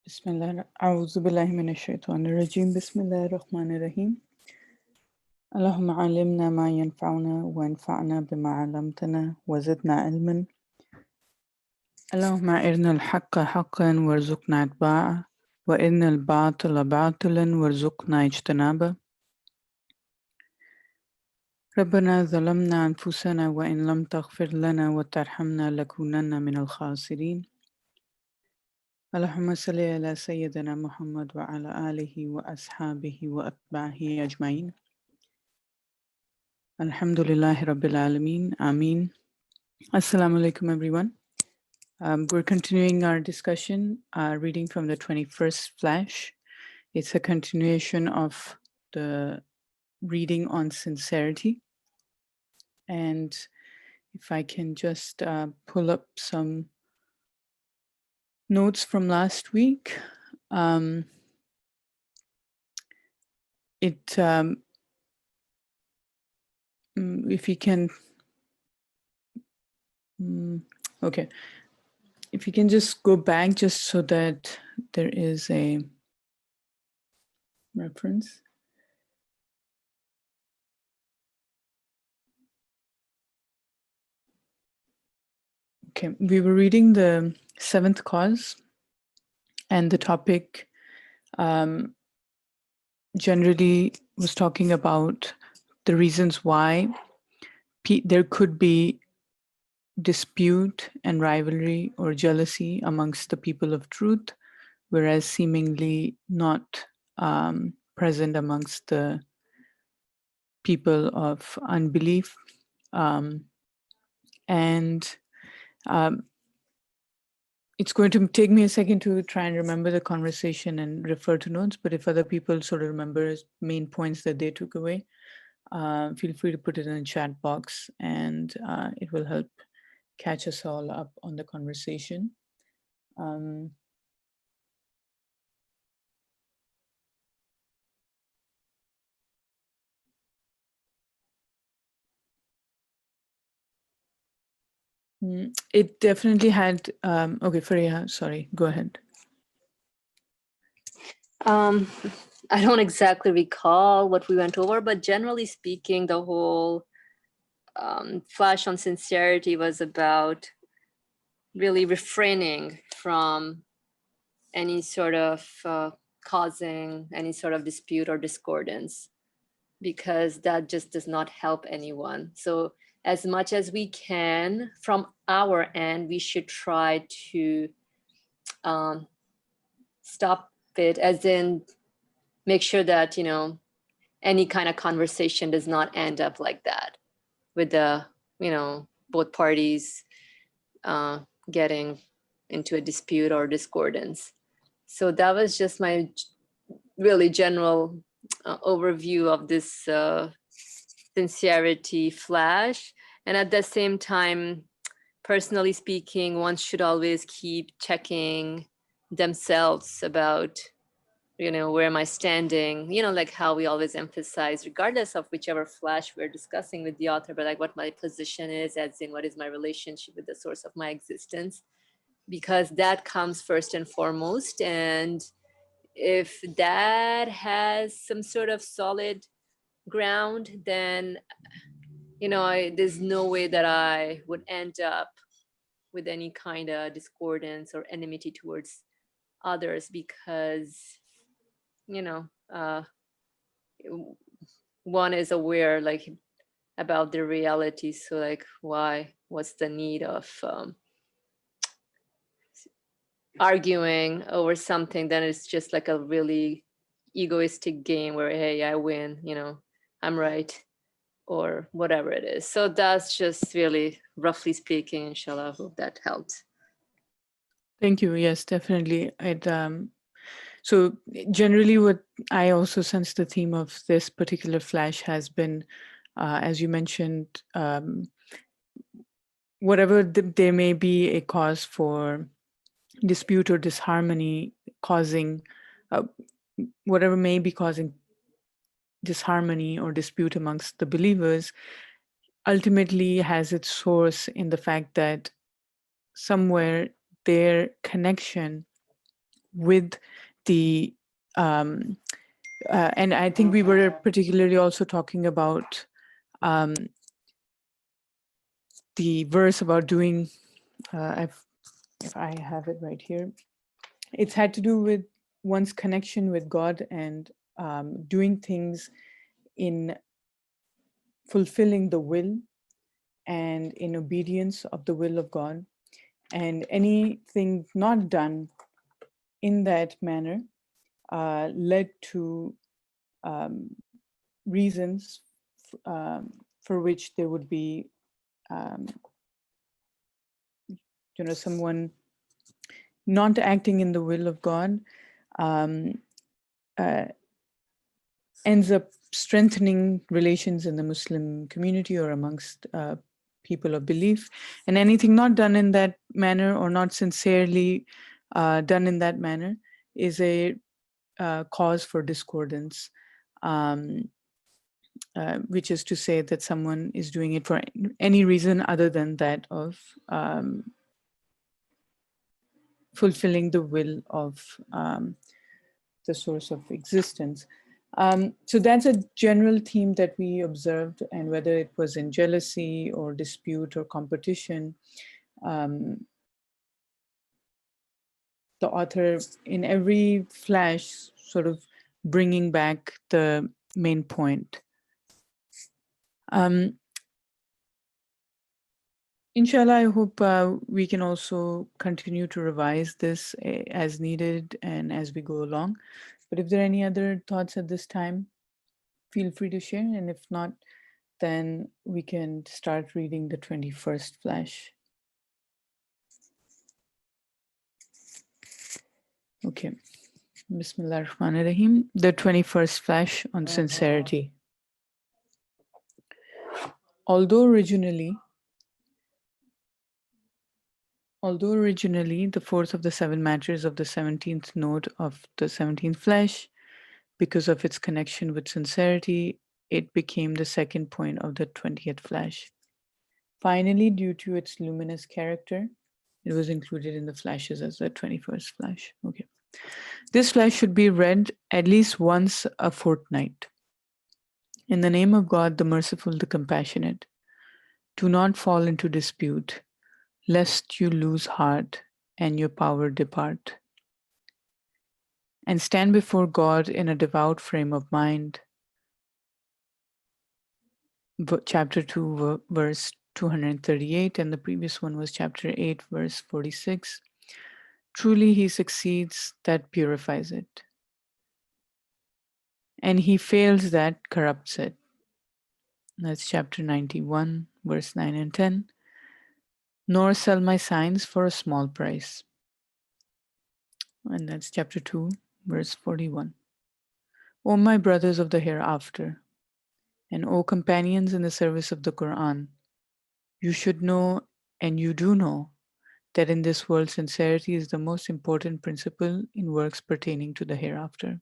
Bismillah, a'udhu billahi minash shaitanir rajim. Bismillahir rahmanir rahim. Allahumma alimna ma yanfa'una wa anfa'na bima 'allamtana wa zidna ilman. Allahumma irna al-haqqa haqqan warzuqna itba'a wa irna al-batila batilan warzuqna ijtinaba. ربنا ظلمنا أنفسنا وإن لم تغفر لنا وترحمنا لكونن من الخاسرين. اللهم صل على سيدنا محمد وعلى آله وأصحابه وأتباعه أجمعين. Alhamdulillahi Rabbil Alameen. Ameen. Assalamu alaikum, everyone. We're continuing our discussion, reading from the 21st Flash. It's a continuation of the reading on sincerity. And if I can just pull up some notes from last week. If you can, okay. If you can just go back just so that there is a reference. Okay, we were reading the seventh cause, and the topic generally was talking about the reasons why there could be dispute and rivalry or jealousy amongst the people of truth, whereas seemingly not present amongst the people of unbelief. It's going to take me a second to try and remember the conversation and refer to notes, but if other people sort of remember main points that they took away, feel free to put it in the chat box, and it will help catch us all up on the conversation. It definitely had, okay, Fariha, sorry, go ahead. I don't exactly recall what we went over, but generally speaking, the whole flash on sincerity was about really refraining from any sort of causing any sort of dispute or discordance, because that just does not help anyone. So as much as we can from our end, we should try to stop it, as in make sure that, you know, any kind of conversation does not end up like that with the, you know, both parties getting into a dispute or discordance. So that was just my really general overview of this sincerity flash. And at the same time, personally speaking, one should always keep checking themselves about, you know, where am I standing? You know, like how we always emphasize, regardless of whichever flash we're discussing with the author, but like what my position is, as in what is my relationship with the source of my existence, because that comes first and foremost. And if that has some sort of solid ground, then, you know, there's no way that I would end up with any kind of discordance or enmity towards others, because, you know, one is aware like about the reality. So like, what's the need of arguing over something? Then it's just like a really egoistic game where, hey, I win, you know, I'm right, or whatever it is. So that's just really roughly speaking. Inshallah, I hope that helped. Thank you. Yes, definitely. So generally what I also sense the theme of this particular flash has been, as you mentioned, whatever there may be a cause for dispute or disharmony causing, whatever may be causing disharmony or dispute amongst the believers, ultimately has its source in the fact that somewhere their connection with the and I think we were particularly also talking about the verse about doing, if I have it right here, it's had to do with one's connection with God and doing things in fulfilling the will and in obedience of the will of God. And anything not done in that manner led to reasons for which there would be, someone not acting in the will of God ends up strengthening relations in the Muslim community or amongst people of belief. And anything not done in that manner or not sincerely done in that manner is a cause for discordance, which is to say that someone is doing it for any reason other than that of fulfilling the will of the source of existence. So that's a general theme that we observed, and whether it was in jealousy or dispute or competition, the author in every flash sort of bringing back the main point. Inshallah, I hope we can also continue to revise this as needed and as we go along. But if there are any other thoughts at this time, feel free to share. And if not, then we can start reading the 21st Flash. Okay. Bismillah ar-Rahman ar-Rahim. The 21st Flash on sincerity. Although originally, the fourth of the seven matters of the 17th note of the 17th Flash, because of its connection with sincerity, it became the second point of the 20th Flash. Finally, due to its luminous character, it was included in the flashes as the 21st Flash. Okay. This flash should be read at least once a fortnight. In the name of God, the Merciful, the Compassionate, do not fall into dispute, lest you lose heart and your power depart. And stand before God in a devout frame of mind. Chapter 2, verse 238, and the previous one was chapter 8, verse 46. Truly he succeeds that purifies it, and he fails that corrupts it. That's chapter 91, verse 9 and 10. Nor sell my signs for a small price. And that's chapter 2, verse 41. O my brothers of the hereafter, and O companions in the service of the Qur'an, you should know, and you do know, that in this world sincerity is the most important principle in works pertaining to the hereafter.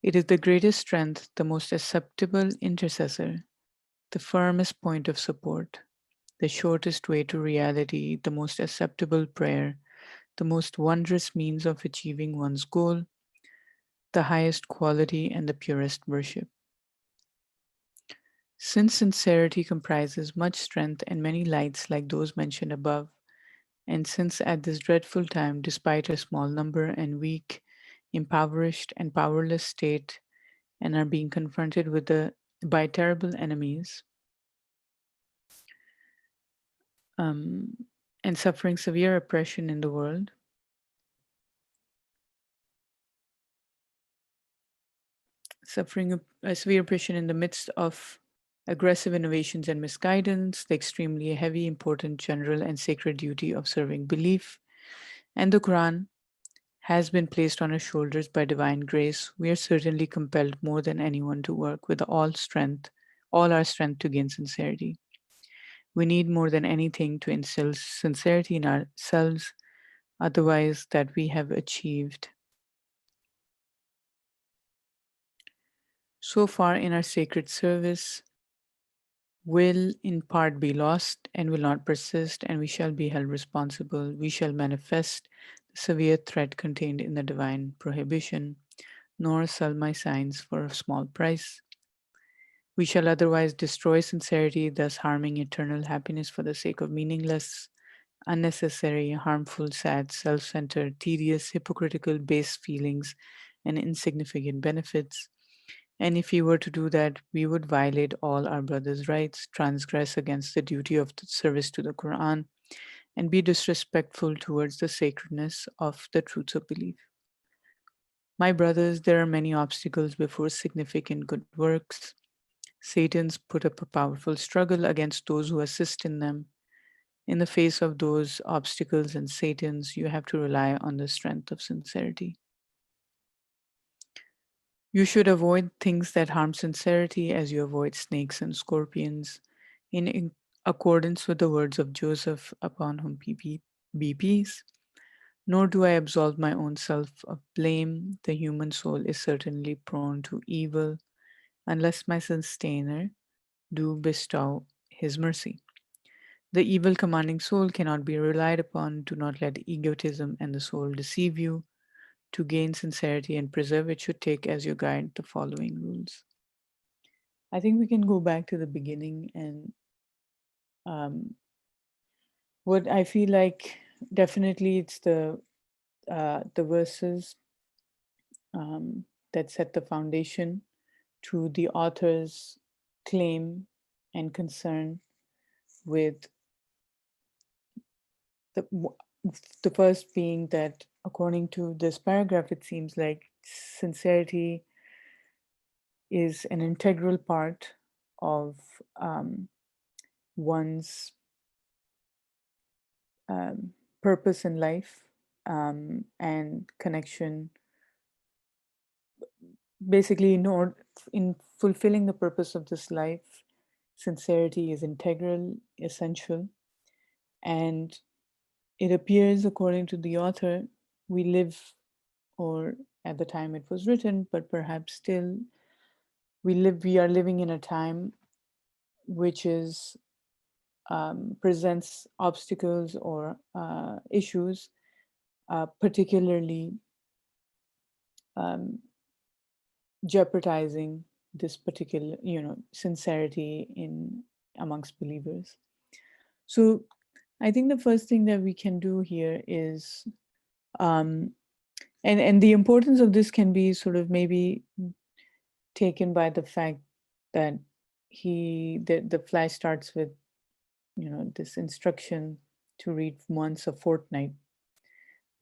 It is the greatest strength, the most acceptable intercessor, the firmest point of support, the shortest way to reality, the most acceptable prayer, the most wondrous means of achieving one's goal, the highest quality and the purest worship. Since sincerity comprises much strength and many lights like those mentioned above, and since at this dreadful time, despite a small number and weak, impoverished and powerless state, and are being confronted by terrible enemies, and suffering severe oppression in the world, suffering a severe oppression in the midst of aggressive innovations and misguidance, the extremely heavy, important, general, and sacred duty of serving belief, and the Qur'an has been placed on our shoulders by divine grace, we are certainly compelled more than anyone to work with all our strength to gain sincerity. We need more than anything to instill sincerity in ourselves, otherwise that we have achieved. So far in our sacred service, will in part be lost and will not persist, and we shall be held responsible. We shall manifest severe threat contained in the divine prohibition, nor sell my signs for a small price. We shall otherwise destroy sincerity, thus harming eternal happiness for the sake of meaningless, unnecessary, harmful, sad, self centered, tedious, hypocritical, base feelings, and insignificant benefits. And if we were to do that, we would violate all our brothers' rights, transgress against the duty of the service to the Qur'an, and be disrespectful towards the sacredness of the truths of belief. My brothers, there are many obstacles before significant good works. Satan's put up a powerful struggle against those who assist in them. In the face of those obstacles and Satan's, you have to rely on the strength of sincerity. You should avoid things that harm sincerity as you avoid snakes and scorpions, in accordance with the words of Joseph, upon whom be peace. Nor do I absolve my own self of blame. The human soul is certainly prone to evil, unless my sustainer do bestow his mercy. The evil commanding soul cannot be relied upon. Do not let egotism and the soul deceive you. To gain sincerity and preserve it should take as your guide the following rules. I think we can go back to the beginning and um, what I feel like definitely it's the verses um, that set the foundation to the author's claim and concern with the the first being that according to this paragraph it seems like sincerity is an integral part of one's um, purpose in life and connection. Basically, in fulfilling the purpose of this life, sincerity is integral, essential, and it appears, according to the author, we live, or at the time it was written, but perhaps still, we are living in a time which is presents obstacles or issues, particularly um, jeopardizing this particular, sincerity in amongst believers. So I think the first thing that we can do here is, um, and the importance of this can be sort of maybe taken by the fact that the flash starts with, this instruction to read once a fortnight,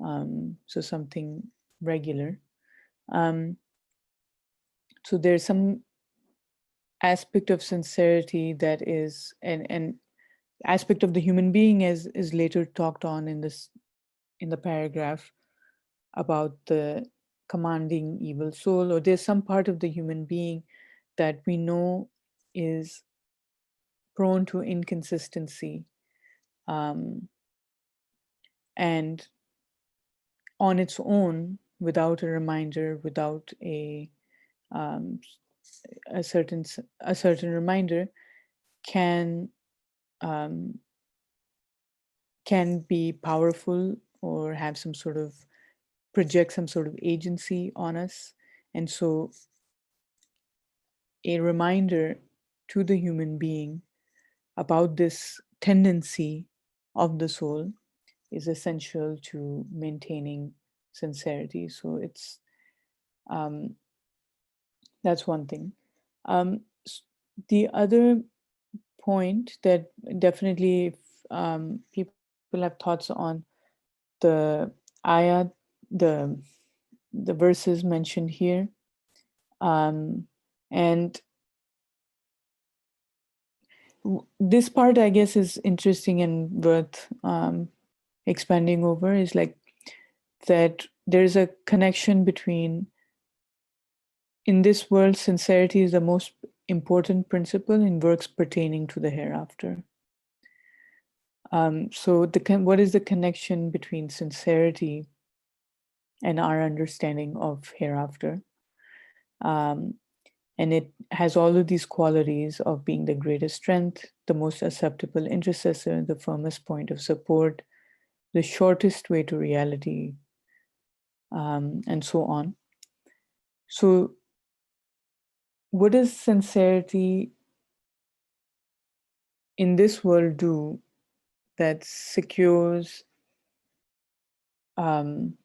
so something regular. Um, so there's some aspect of sincerity that is an aspect of the human being as is later talked on in the paragraph about the commanding evil soul, or there's some part of the human being that we know is prone to inconsistency, um, and on its own, without a reminder, without um, a certain reminder, can um, can be powerful or have some sort of project some sort of agency on us. And so a reminder to the human being about this tendency of the soul is essential to maintaining sincerity. So it's um, that's one thing. The other point that definitely, if people have thoughts on the ayat, the the verses mentioned here, and this part I guess is interesting and worth expanding over, is like that there's a connection between, in this world, sincerity is the most important principle in works pertaining to the hereafter. So what is the connection between sincerity and our understanding of hereafter? Um, and it has all of these qualities of being the greatest strength, the most acceptable intercessor, the firmest point of support, the shortest way to reality, and so on. So what does sincerity in this world do that secures one's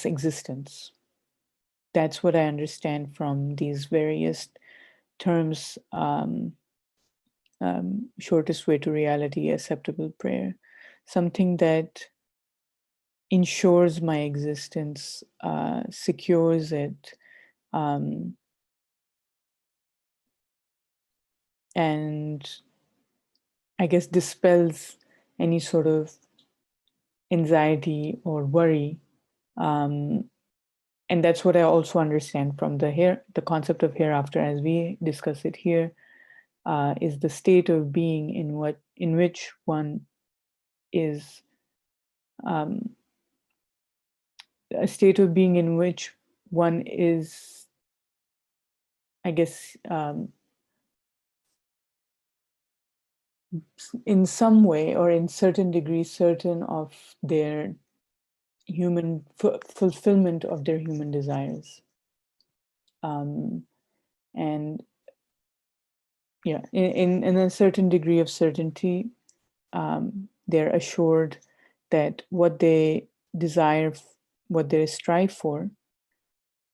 existence? That's what I understand from these various terms. Shortest way to reality, acceptable prayer, something that ensures my existence, secures it, and I guess dispels any sort of anxiety or worry. And that's what I also understand from the concept of hereafter, as we discuss it here, is the state of being in which one is, a state of being in which one is, I guess, in some way or in certain degree, certain of their human fulfillment of their human desires. And yeah, in a certain degree of certainty, they're assured that what they desire, what they strive for,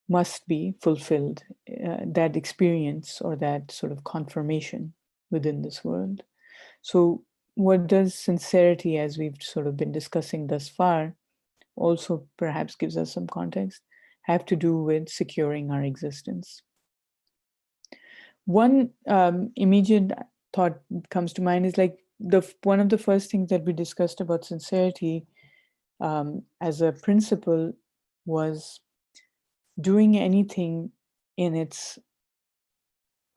must be fulfilled, that experience or that sort of confirmation within this world. So what does sincerity, as we've sort of been discussing thus far, also perhaps gives us some context, have to do with securing our existence? One immediate thought comes to mind is like one of the first things that we discussed about sincerity as a principle was doing anything in its,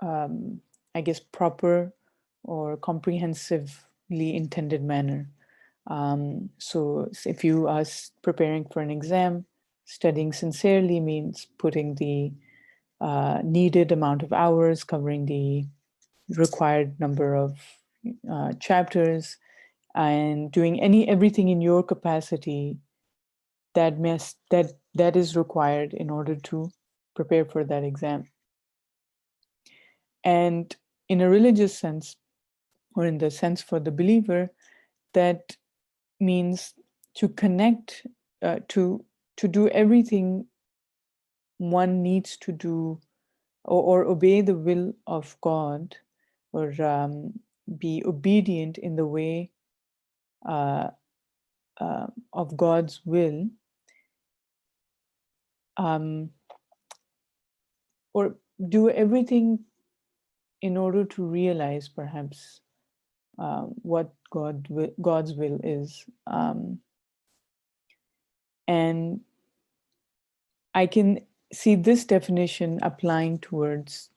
I guess, proper or comprehensively intended manner. So if you are preparing for an exam, studying sincerely means putting the needed amount of hours, covering the required number of chapters, and doing everything in your capacity that is required in order to prepare for that exam. And in a religious sense, or in the sense for the believer, that means to connect, to do everything one needs to do, or obey the will of God, or be obedient in the way of God's will, or do everything in order to realize perhaps what God's will is. And I can see this definition applying towards,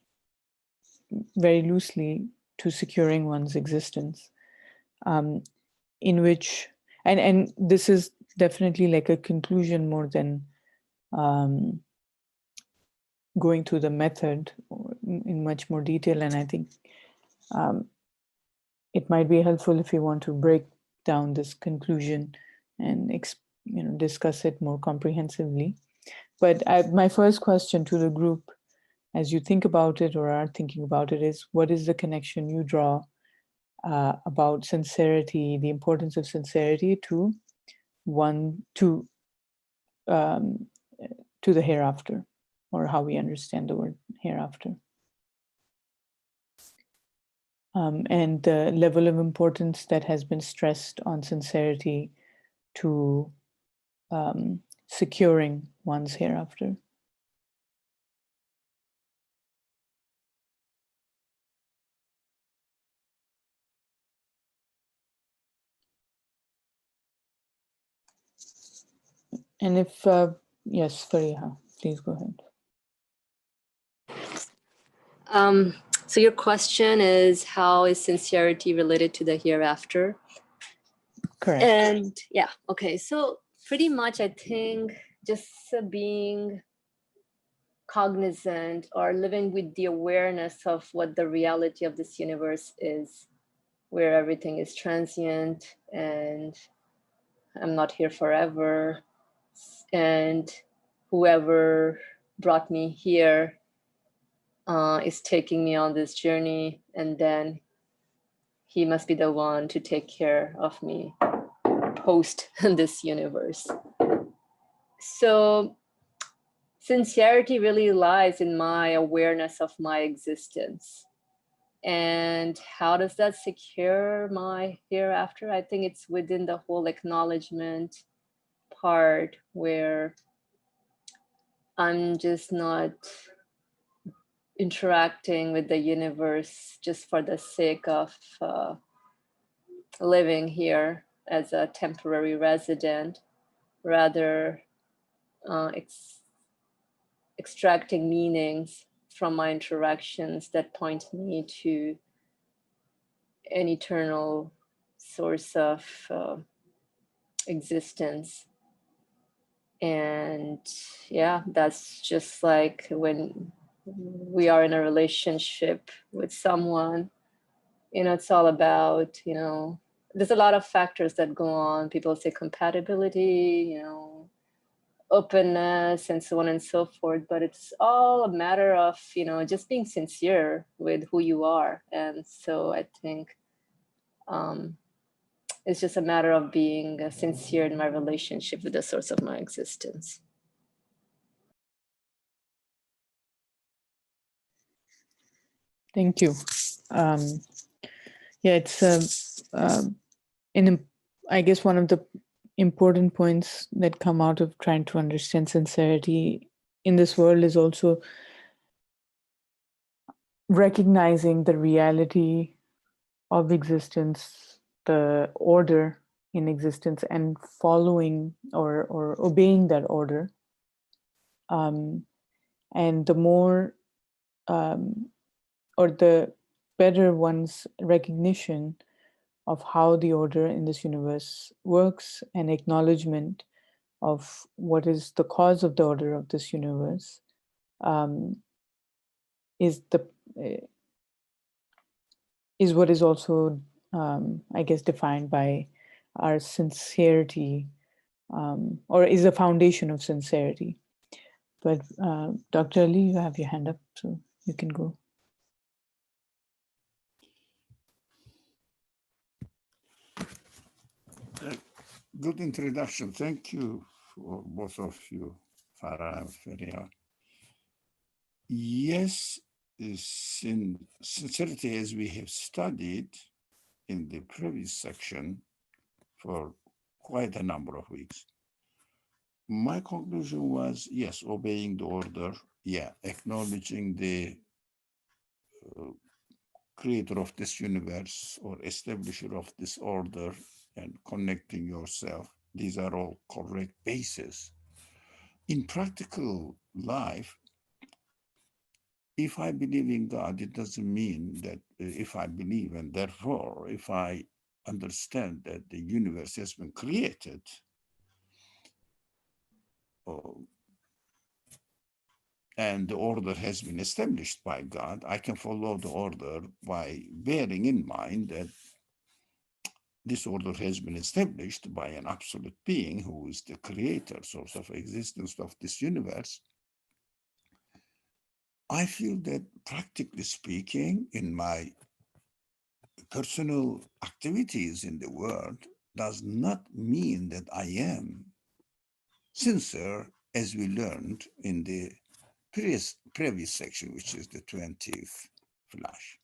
very loosely, to securing one's existence, in which, and this is definitely like a conclusion more than going through the method in much more detail. And I think it might be helpful if you want to break down this conclusion and discuss it more comprehensively. But my first question to the group, as you think about it or are thinking about it, is what is the connection you draw about sincerity, the importance of sincerity to the hereafter, or how we understand the word hereafter, and the level of importance that has been stressed on sincerity to securing one's hereafter. And if, yes, Fariha, please go ahead. So your question is, how is sincerity related to the hereafter? Correct. And yeah, okay. So pretty much, I think just being cognizant or living with the awareness of what the reality of this universe is, where everything is transient and I'm not here forever. And whoever brought me here is taking me on this journey, and then he must be the one to take care of me post this universe. So sincerity really lies in my awareness of my existence. And how does that secure my hereafter? I think it's within the whole acknowledgement part where I'm just not interacting with the universe just for the sake of living here as a temporary resident, rather extracting meanings from my interactions that point me to an eternal source of existence. And yeah, that's just like when we are in a relationship with someone, it's all about, there's a lot of factors that go on. People say compatibility, openness, and so on and so forth, but it's all a matter of, just being sincere with who you are. And so I think it's just a matter of being sincere in my relationship with the source of my existence. Thank you. Yeah, it's I guess one of the important points that come out of trying to understand sincerity in this world is also recognizing the reality of existence, the order in existence, and following or obeying that order. And the more or the better one's recognition of how the order in this universe works and acknowledgement of what is the cause of the order of this universe is what is also, I guess, defined by our sincerity, or is the foundation of sincerity. But Dr. Ali, you have your hand up, so you can go. Good introduction. Thank you for both of you, Farah and Feria. Yes, sincerity, as we have studied in the previous section for quite a number of weeks, my conclusion was, yes, obeying the order, yeah, acknowledging the creator of this universe or establisher of this order and connecting yourself. These are all correct bases. In practical life, if I believe in God, it doesn't mean that if I believe and therefore if I understand that the universe has been created, and the order has been established by God, I can follow the order by bearing in mind that this order has been established by an absolute being who is the creator, source of existence of this universe. I feel that, practically speaking, in my personal activities in the world, does not mean that I am sincere, as we learned in the previous section, which is the 20th Flash.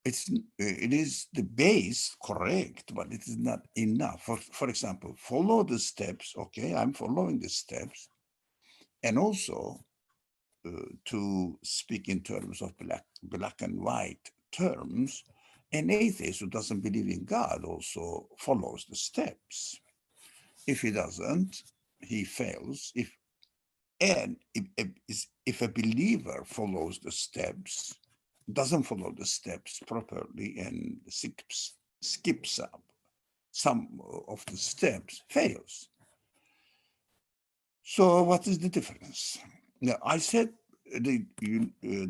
It is the base, correct, but it is not enough. For example, follow the steps. Okay, I'm following the steps, and also to speak in terms of black and white terms, an atheist who doesn't believe in God also follows the steps. If he doesn't, he fails. If a believer follows the steps, doesn't follow the steps properly and skips up some of the steps, fails. So what is the difference? Now, I said the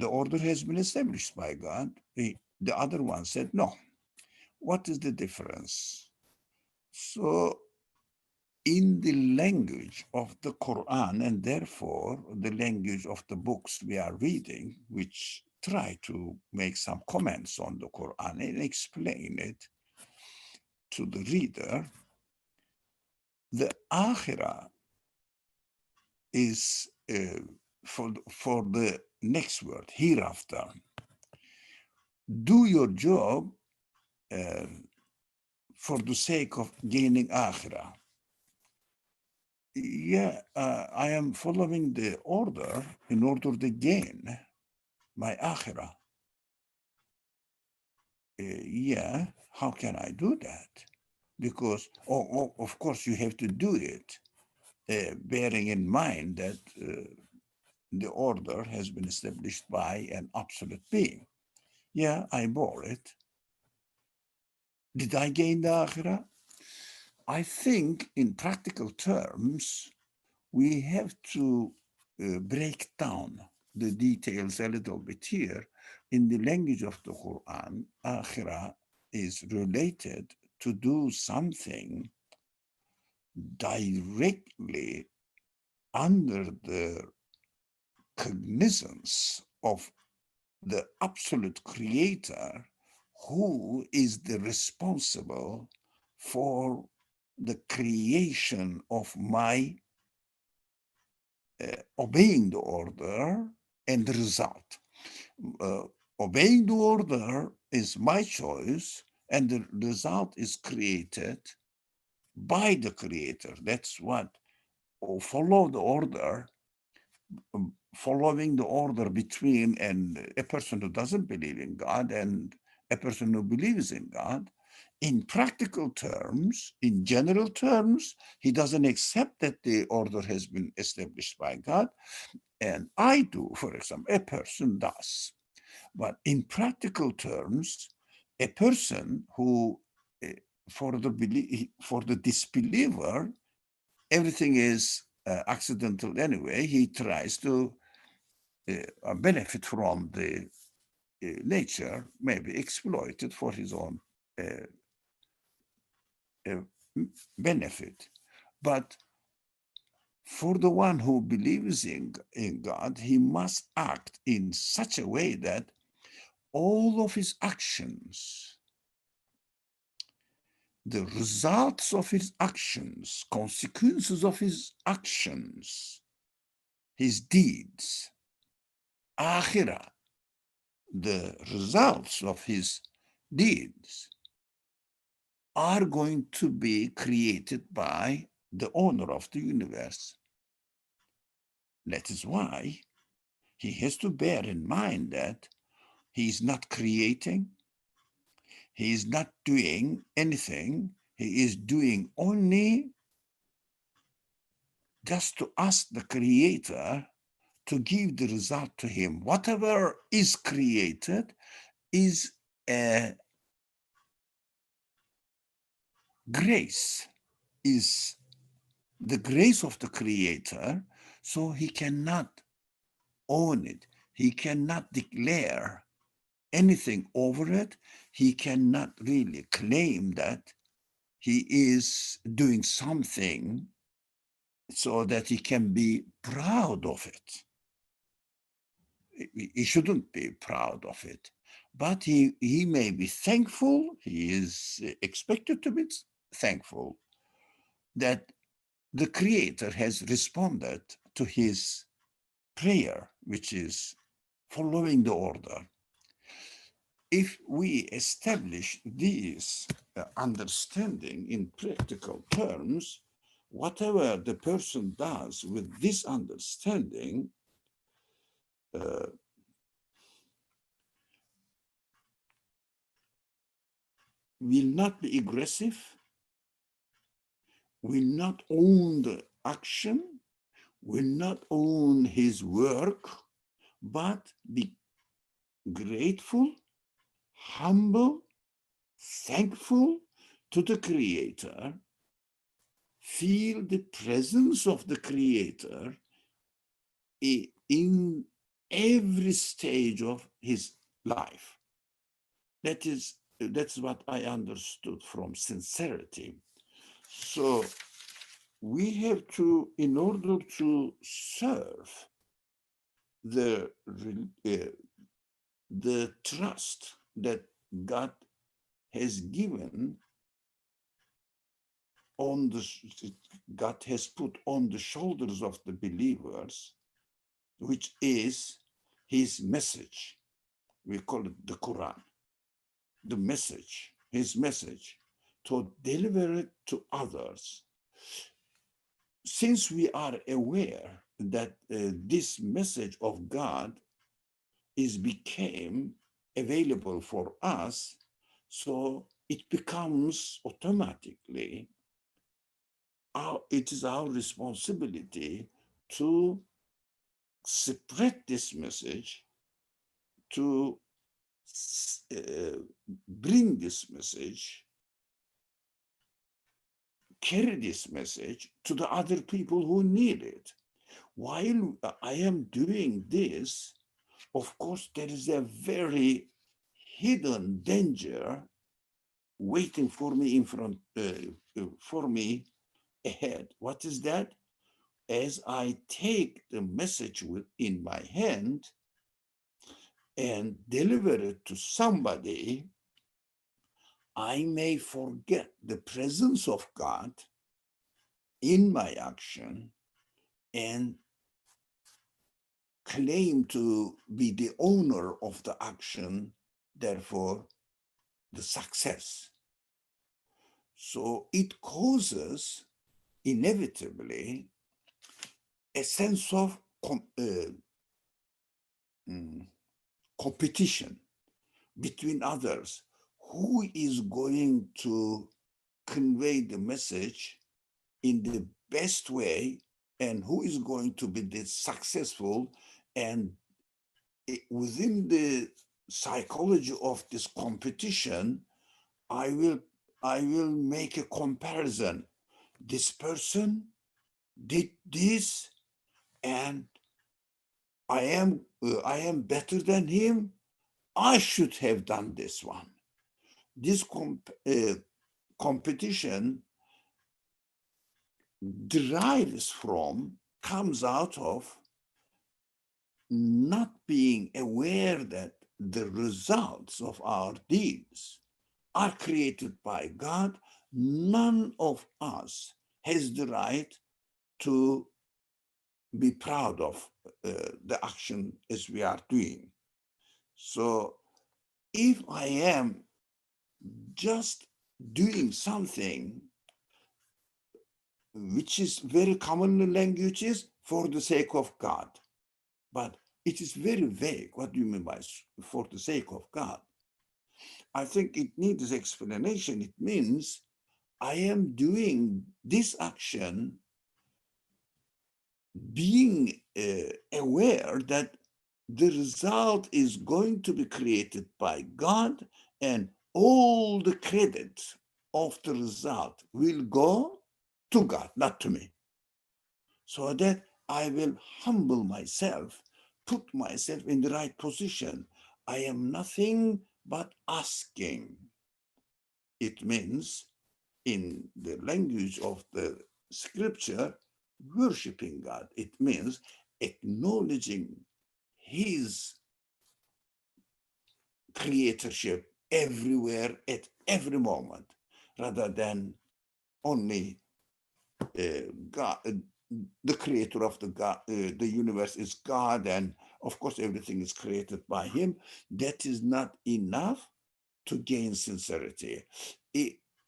order has been established by God. The other one said, no. What is the difference? So in the language of the Quran, and therefore the language of the books we are reading, which try to make some comments on the Quran and explain it to the reader, the akhirah is for the next word, hereafter. Do your job for the sake of gaining akhirah. Yeah, I am following the order in order to gain my akhirah. Yeah, how can I do that? Because, of course, you have to do it, bearing in mind that the order has been established by an absolute being. Yeah, I bore it. Did I gain the akhirah? I think in practical terms, we have to break down the details a little bit here. In the language of the Quran, akhirah is related to do something directly under the cognizance of the absolute creator, who is the responsible for the creation of my obeying the order and the result. Obeying the order is my choice, and the result is created by the creator. That's what follow the order, following the order between a person who doesn't believe in God and a person who believes in God. In practical terms, in general terms, he doesn't accept that the order has been established by God. And I do, for example, a person does. But in practical terms, a person who, for the disbeliever, everything is accidental anyway. He tries to benefit from the nature, maybe exploit it for his own benefit. But for the one who believes in God, he must act in such a way that all of his actions, the results of his actions, consequences of his actions, his deeds, akhirah, the results of his deeds are going to be created by the owner of the universe. That is why he has to bear in mind that he is not creating, he is not doing anything, he is doing only just to ask the creator to give the result to him. Whatever is created is a grace, is the grace of the creator, so he cannot own it. He cannot declare anything over it. He cannot really claim that he is doing something so that he can be proud of it. He shouldn't be proud of it, but he may be thankful. He is expected to be thankful that the creator has responded to his prayer, which is following the order. If we establish this understanding in practical terms, whatever the person does with this understanding will not be aggressive, will not own the action, will not own his work, but be grateful, humble, thankful to the creator, feel the presence of the creator in every stage of his life. That's what I understood from sincerity. So we have to, in order to serve the trust that God has given on God has put on the shoulders of the believers, which is his message. We call it the Qur'an. The message, his message, to deliver it to others. Since we are aware that this message of God became available for us, so it becomes automatically it is our responsibility to spread this message, to bring this message, carry this message to the other people who need it. While I am doing this, of course, there is a very hidden danger waiting for me in front, for me ahead. What is that? As I take the message in my hand and deliver it to somebody, I may forget the presence of God in my action and claim to be the owner of the action, therefore the success. So it causes inevitably a sense of competition between others. Who is going to convey the message in the best way, and who is going to be the successful? And within the psychology of this competition, I will make a comparison. This person did this, and I am better than him. I should have done this one. This competition comes out of not being aware that the results of our deeds are created by God. None of us has the right to be proud of the action as we are doing. So if I am just doing something which is very common in languages for the sake of God, but it is very vague. What do you mean by for the sake of God? I think it needs explanation. It means I am doing this action being aware that the result is going to be created by God, and all the credit of the result will go to God, not to me. So that I will humble myself, put myself in the right position. I am nothing but asking. It means, in the language of the scripture, worshiping God. It means acknowledging his creatorship everywhere at every moment, rather than only God. The creator of the universe is God, and of course everything is created by him. That is not enough to gain sincerity.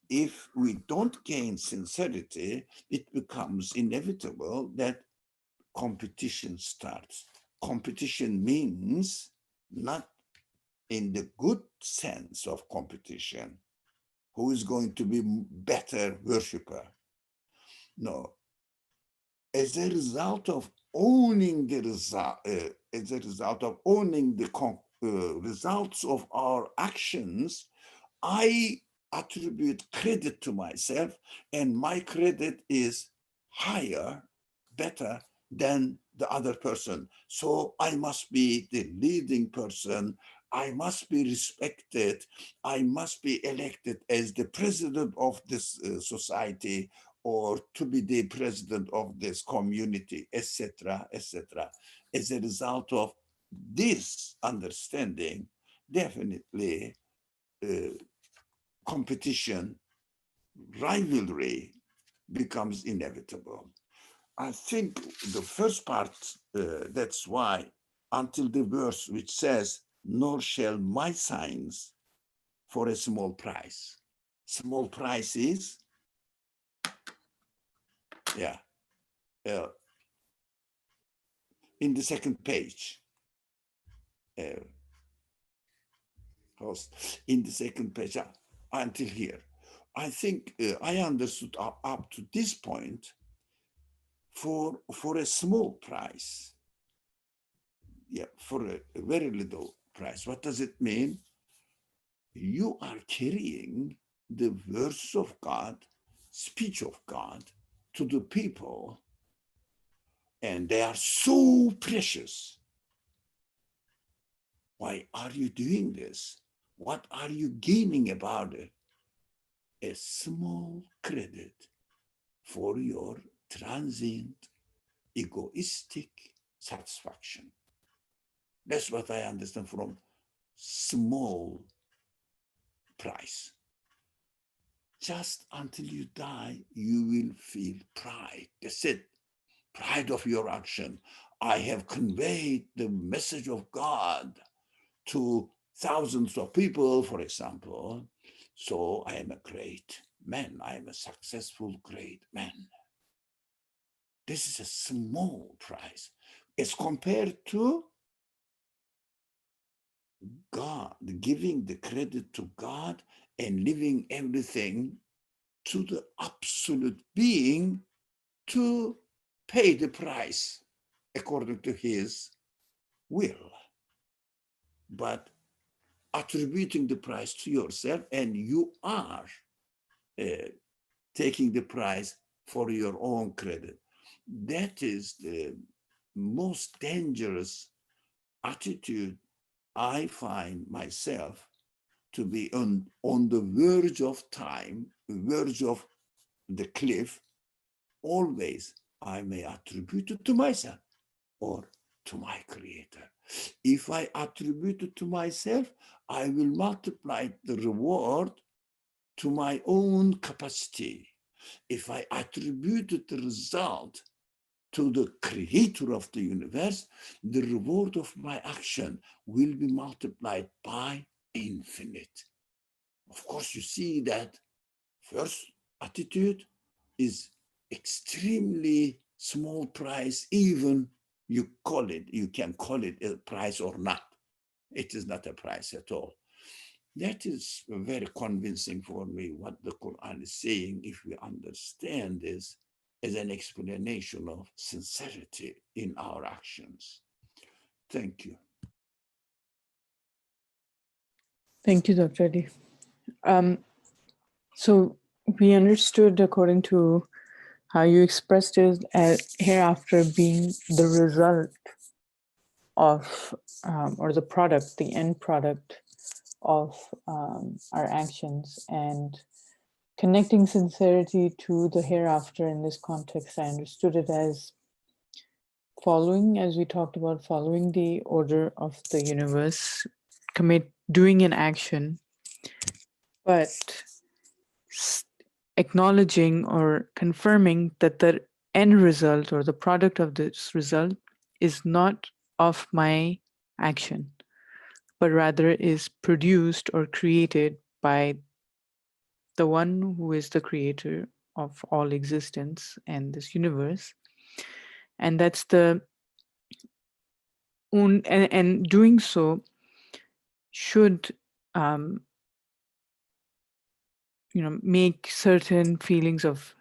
If we don't gain sincerity, it becomes inevitable that competition starts. Competition means not in the good sense of competition, who is going to be better worshiper. No. As a result of owning the results of our actions, I attribute credit to myself, and my credit is higher, better than the other person. So I must be the leading person. I must be respected. I must be elected as the president of this society, or to be the president of this community, etc., etc. As a result of this understanding, definitely competition, rivalry becomes inevitable. I think the first part, that's why, until the verse which says, nor shall my signs for a small price. Small price is, yeah, in the second page. In the second page, until here. I think I understood up to this point, for a small price, yeah, for a very little price. What does it mean? You are carrying the words of God, speech of God to the people, and they are so precious. Why are you doing this? What are you gaining about it? A small credit for your transient, egoistic satisfaction. That's what I understand from small price. Just until you die, you will feel pride. That's it. Pride of your action. I have conveyed the message of God to thousands of people, for example. So I am a great man. I am a successful, great man. This is a small price as compared to God, giving the credit to God and leaving everything to the absolute being to pay the price according to his will. But attributing the price to yourself, and you are taking the price for your own credit. That is the most dangerous attitude I find myself to be on the verge of time, verge of the cliff. Always I may attribute it to myself or to my creator. If I attribute it to myself, I will multiply the reward to my own capacity. If I attribute the result to the creator of the universe, the reward of my action will be multiplied by infinite. Of course, you see that first attitude is extremely small price, even you can call it a price or not. It is not a price at all. That is very convincing for me, what the Quran is saying, if we understand this as an explanation of sincerity in our actions. Thank you. Thank you, Dr. Ali. So we understood, according to how you expressed it, as hereafter being the result of, or the product, the end product of our actions, and connecting sincerity to the hereafter in this context. I understood it as following, as we talked about, following the order of the universe, doing an action, but acknowledging or confirming that the end result or the product of this result is not of my action, but rather is produced or created by the one who is the creator of all existence and this universe. And that's the and doing so should make certain feelings of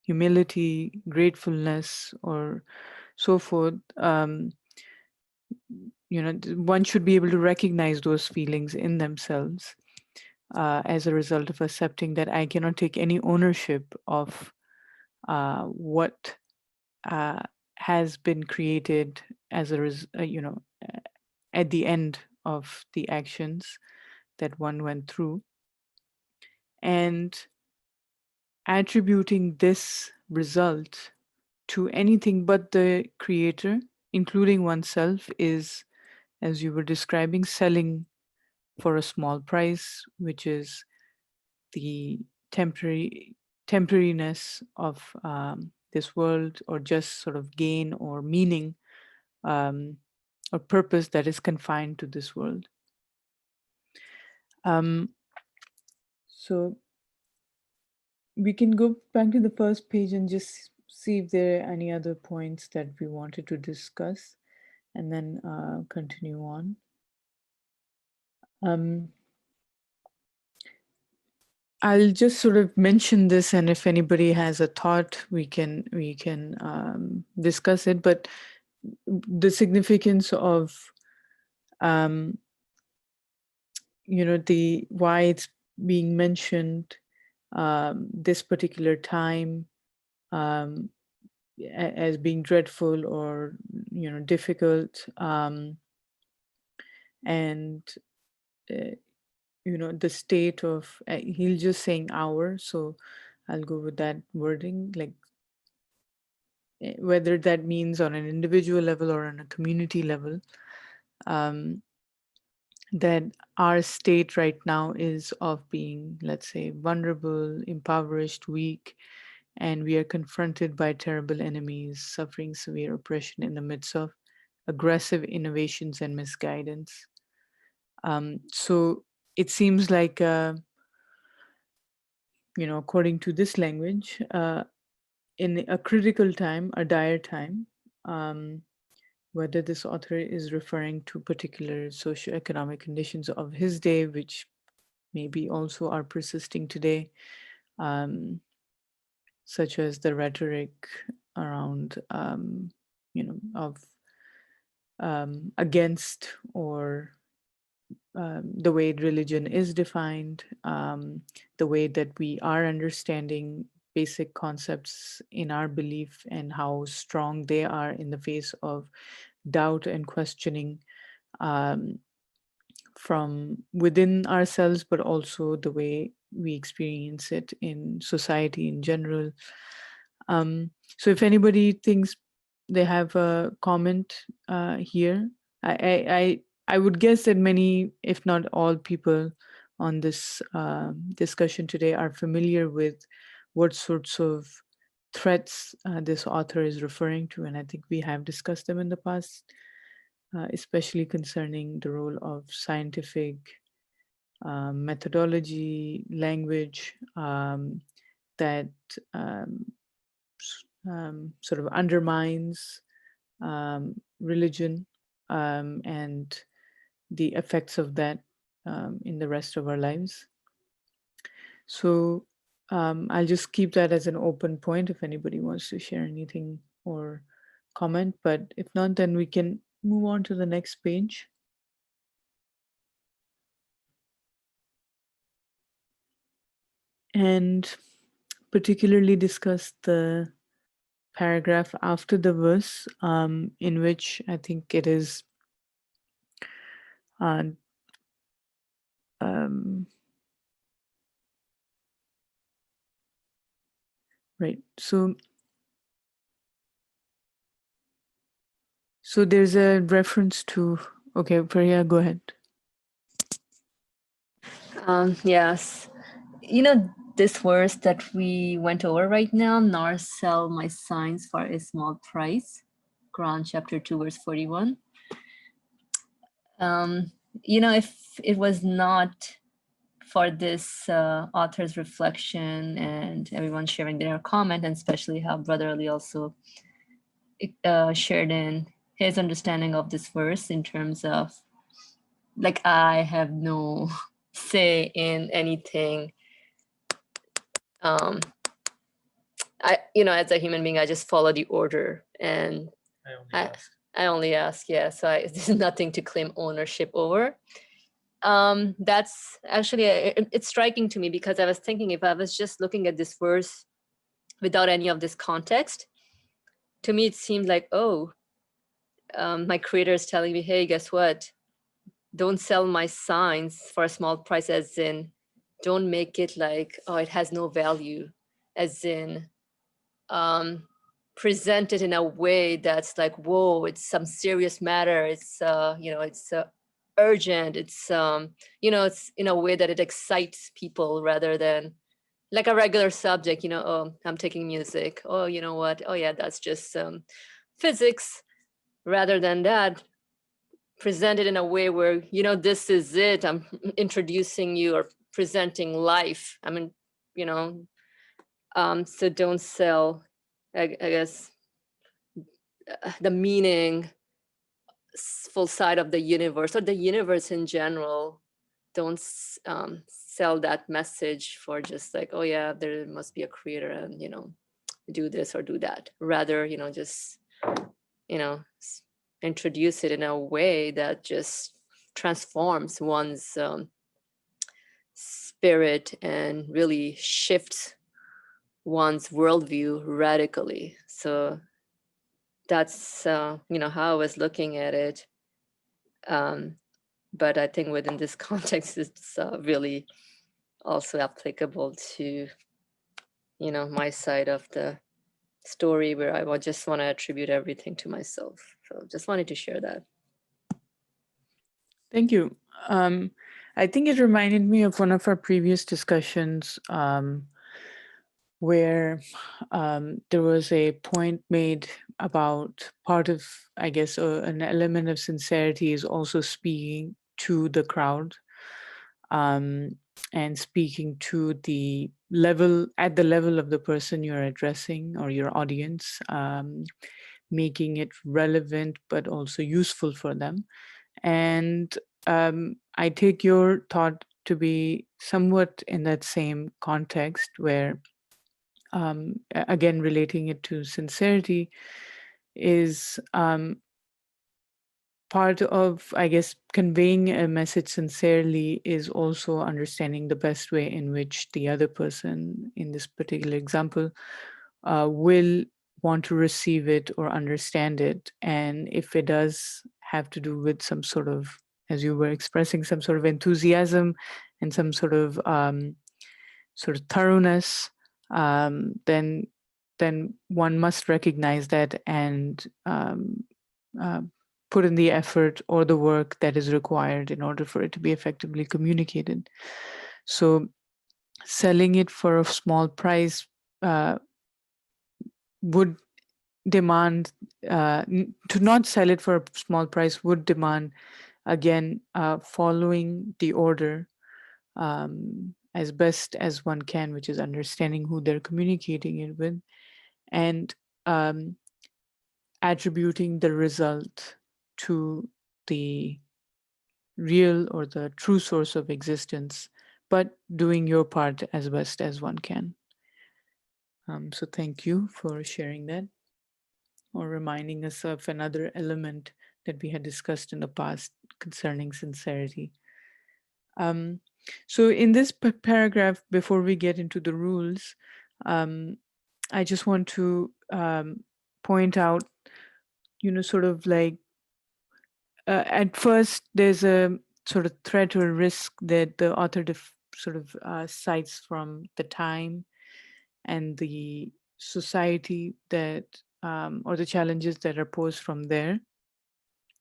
humility, gratefulness, or so forth. One should be able to recognize those feelings in themselves as a result of accepting that I cannot take any ownership of what has been created as at the end of the actions that one went through, and attributing this result to anything but the creator, including oneself, is, as you were describing, selling for a small price, which is the temporariness of this world, or just sort of gain or meaning um, or purpose that is confined to this world. So we can go back to the first page and just see if there are any other points that we wanted to discuss, and then continue on. I'll just sort of mention this, and if anybody has a thought, we can discuss it. But the significance of the why it's being mentioned this particular time as being dreadful or difficult, and the state of he's just saying our, so I'll go with that wording, like whether that means on an individual level or on a community level, that our state right now is of being, let's say, vulnerable, impoverished, weak, and we are confronted by terrible enemies, suffering severe oppression in the midst of aggressive innovations and misguidance. So it seems like, according to this language, in a critical time, a dire time, whether this author is referring to particular socioeconomic conditions of his day, which maybe also are persisting today, such as the rhetoric around, of against, or the way religion is defined, the way that we are understanding basic concepts in our belief, and how strong they are in the face of doubt and questioning from within ourselves, but also the way we experience it in society in general. So if anybody thinks they have a comment here, I would guess that many, if not all, people on this discussion today are familiar with what sorts of threats this author is referring to, and I think we have discussed them in the past, especially concerning the role of scientific methodology, language, that sort of undermines religion, and the effects of that in the rest of our lives. So I'll just keep that as an open point if anybody wants to share anything or comment, but if not, then we can move on to the next page. And particularly discuss the paragraph after the verse, in which I think it is right. So there's a reference to, okay, Priya, go ahead. Yes. This verse that we went over right now, nor sell my signs for a small price, Qur'an chapter 2, verse 41. If it was not for this author's reflection and everyone sharing their comment, and especially how Brother Ali also shared in his understanding of this verse in terms of, like, I have no say in anything. As a human being, I just follow the order, and I only ask. Yeah, so there's nothing to claim ownership over. That's actually, it's striking to me, because I was thinking, if I was just looking at this verse without any of this context, to me it seemed like, my creator is telling me, hey, guess what? don't sell my signs for a small price, as in don't make it like, oh, it has no value, as in present it in a way that's like, whoa, it's some serious matter, it's it's urgent, it's it's in a way that it excites people rather than like a regular subject, oh, I'm taking music, oh, you know what, oh yeah, that's just physics. Rather than that, present it in a way where, this is it, I'm introducing you or presenting life. I mean, so don't sell, I guess, the meaning full side of the universe or the universe in general. Don't sell that message for just like, oh yeah, there must be a creator and do this or do that. Rather, just introduce it in a way that just transforms one's spirit and really shifts one's worldview radically. So that's how I was looking at it. But I think within this context, it's really also applicable to my side of the story, where I would just want to attribute everything to myself. So just wanted to share that. Thank you. I think it reminded me of one of our previous discussions where there was a point made about part of, I guess, an element of sincerity is also speaking to the crowd and speaking to the level, at the level of the person you're addressing or your audience, making it relevant but also useful for them. And I take your thought to be somewhat in that same context where, again, relating it to sincerity is part of, I guess, conveying a message sincerely is also understanding the best way in which the other person, in this particular example, will want to receive it or understand it. And if it does have to do with some sort of, as you were expressing, some sort of enthusiasm and some sort of thoroughness, then one must recognize that and put in the effort or the work that is required in order for it to be effectively communicated. So selling it for a small price would demand, to not sell it for a small price would demand, again, following the order as best as one can, which is understanding who they're communicating it with, and attributing the result to the real or the true source of existence, but doing your part as best as one can. So thank you for sharing that, or reminding us of another element that we had discussed in the past concerning sincerity. So in this paragraph, before we get into the rules, I just want to point out, sort of like, at first there's a sort of threat or risk that the author cites from the time and the society that, or the challenges that are posed from there.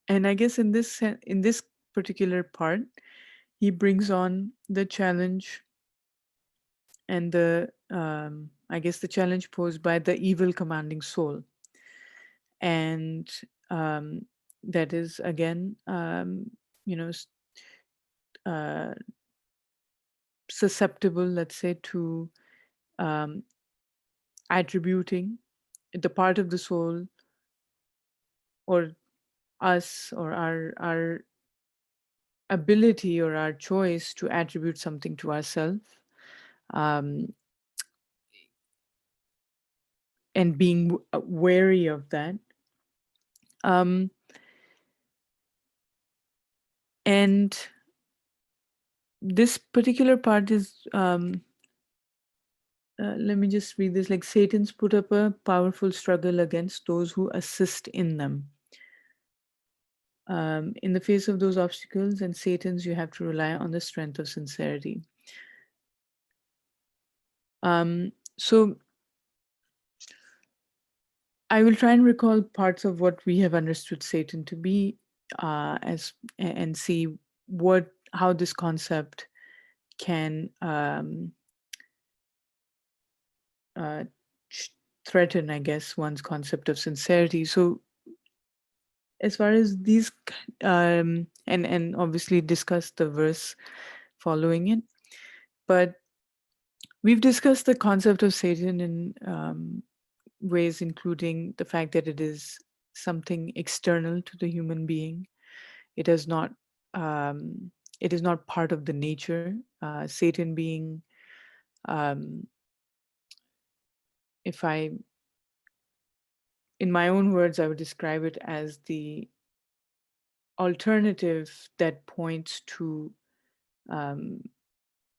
And I guess in this particular part, he brings on the challenge and the I guess the challenge posed by the evil commanding soul, and that is again susceptible, let's say, to attributing the part of the soul or us or our ability or our choice to attribute something to ourselves, and being wary of that. And this particular part is, let me just read this, like, Satan's put up a powerful struggle against those who assist in them. In the face of those obstacles and Satan's, you have to rely on the strength of sincerity. So I will try and recall parts of what we have understood Satan to be, and see how this concept can uh, threaten, I guess, one's concept of sincerity. So as far as these, and obviously discuss the verse following it, but we've discussed the concept of Satan in ways including the fact that it is something external to the human being. It is not. It is not part of the nature. Satan being, um, if I, in my own words, I would describe it as the alternative that points um,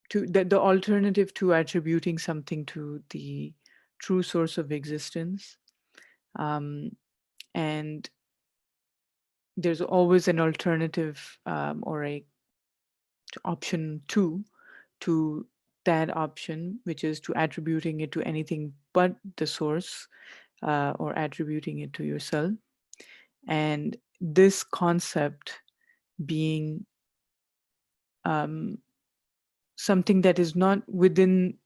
to the alternative to attributing something to the true source of existence. And there's always an alternative, or a option two to that option, which is to attributing it to anything but the source, or attributing it to yourself. And this concept being something that is not within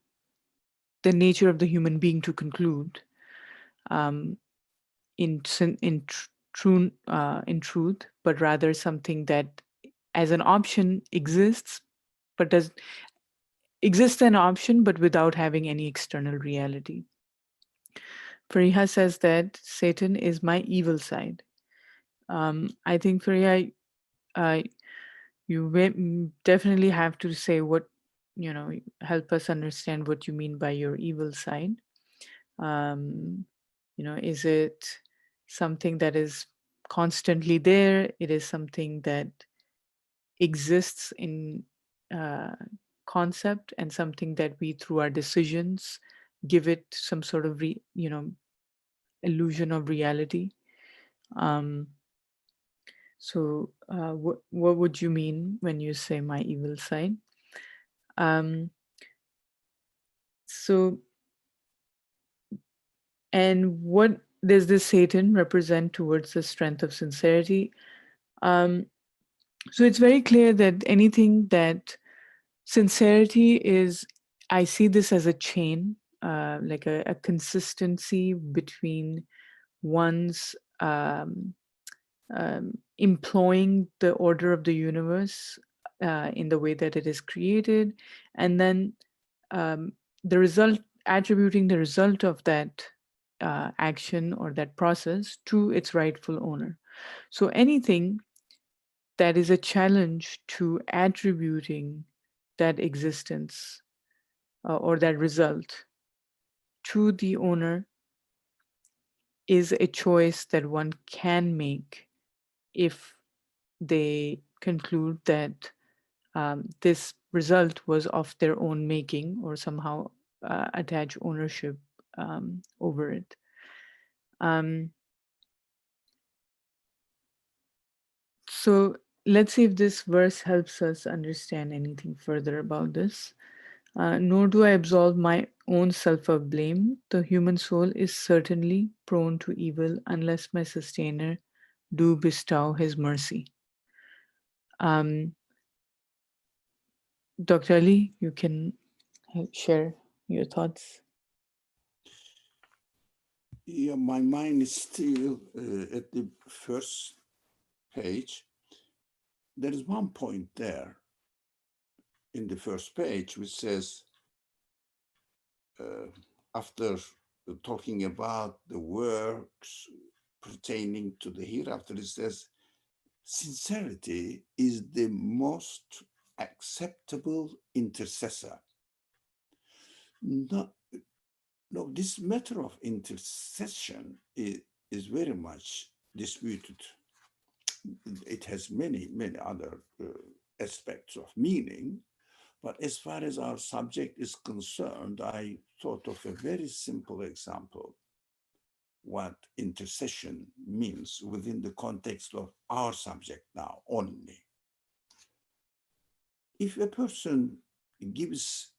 the nature of the human being to conclude, um, in truth, but rather something that, as an option, exists, but does exist an option, but without having any external reality. Fariha says that Satan is my evil side. I think, Fariha, uh, you definitely have to say what, help us understand what you mean by your evil side. Um, is it something that is constantly there? It is something that exists in uh, concept, and something that we, through our decisions, give it some sort of illusion of reality. Um, so what would you mean when you say my evil side? Um, so and what does this Satan represent towards the strength of sincerity? Um, so it's very clear that anything that sincerity is, I see this as a chain, like a consistency between one's employing the order of the universe in the way that it is created, and then um, the result, attributing the result of that action or that process to its rightful owner. So anything that is a challenge to attributing that existence, or that result, to the owner is a choice that one can make if they conclude that this result was of their own making, or somehow attach ownership over it. Um, so let's see if this verse helps us understand anything further about this. Nor do I absolve my own self of blame. The human soul is certainly prone to evil unless my sustainer do bestow his mercy. Um, Dr. Ali, you can share your thoughts. Yeah, my mind is still at the first page. There is one point there in the first page which says, after talking about the works pertaining to the hereafter, it says, sincerity is the most acceptable intercessor. No, this matter of intercession is very much disputed. It has many, many other aspects of meaning. But as far as our subject is concerned, I thought of a very simple example. what intercession means within the context of our subject now only. If a person gives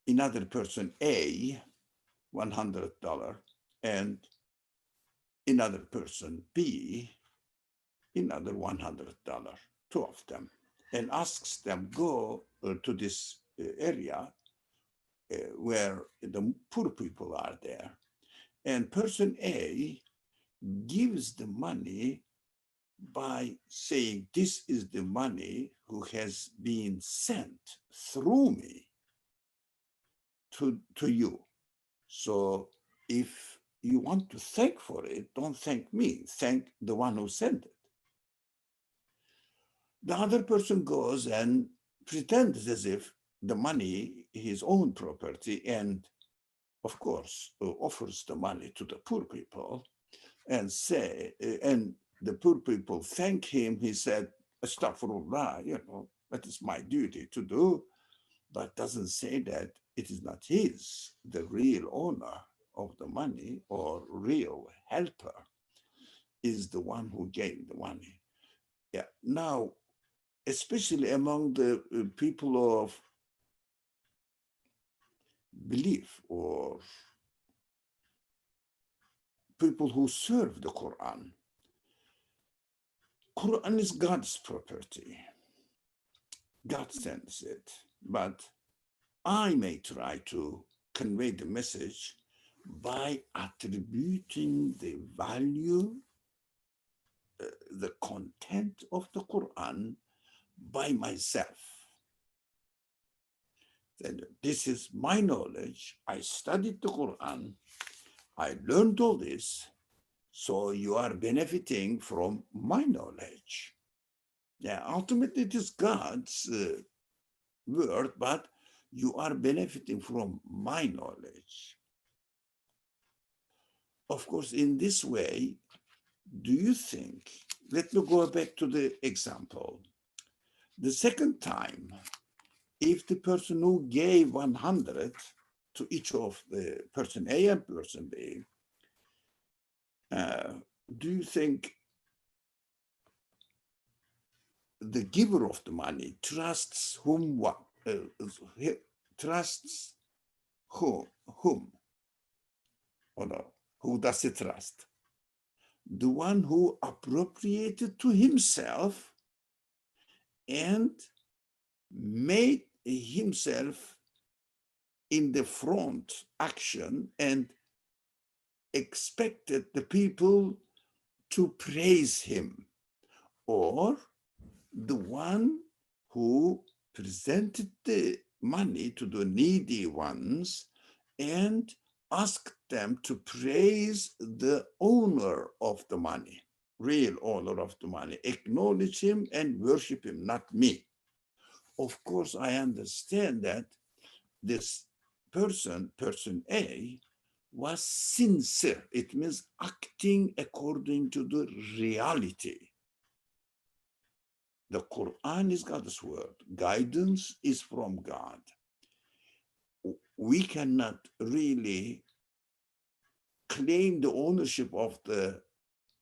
another person A $100 and another person B another $100, two of them, and asks them go to this area where the poor people are there, and person A gives the money by saying, this is the money who has been sent through me to you. So if you want to thank for it, don't thank me, thank the one who sent it. The other person goes and pretends as if the money is his own property, and of course offers the money to the poor people and say, and the poor people thank him. He said, astaghfirullah, that is my duty to do, but doesn't say that it is not his. The real owner of the money or real helper is the one who gave the money. Yeah. Now, especially among the people of belief or people who serve the Qur'an, Qur'an is God's property. God sends it, but I may try to convey the message by attributing the value, the content of the Qur'an by myself. Then this is my knowledge. I studied the Qur'an. I learned all this. So you are benefiting from my knowledge. Yeah, ultimately it is God's word, but you are benefiting from my knowledge. Of course, in this way, do you think, let me go back to the example. The second time, if the person who gave 100 to each of the person A and person B, do you think the giver of the money trusts trusts whom? Or no, who does he trust? The one who appropriated to himself and made himself in the front action and expected the people to praise him, or the one who presented the money to the needy ones and asked them to praise the owner of the money, real owner of the money, acknowledge him and worship him, not me. Of course, I understand that this person A, was sincere. It means acting according to the reality. The Qur'an is God's word. Guidance is from God. We cannot really claim the ownership of the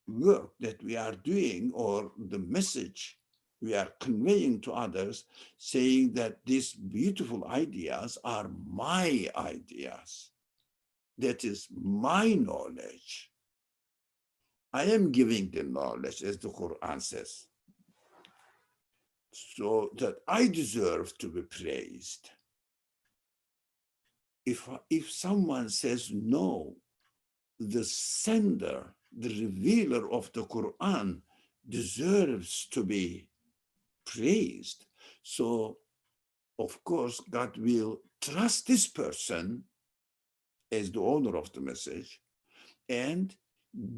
work that we are doing or the message we are conveying to others, saying that these beautiful ideas are my ideas. That is my knowledge. I am giving the knowledge, as the Qur'an says, so that I deserve to be praised. If someone says no, the sender, the revealer of the Qur'an deserves to be praised. So, of course, God will trust this person as the owner of the message and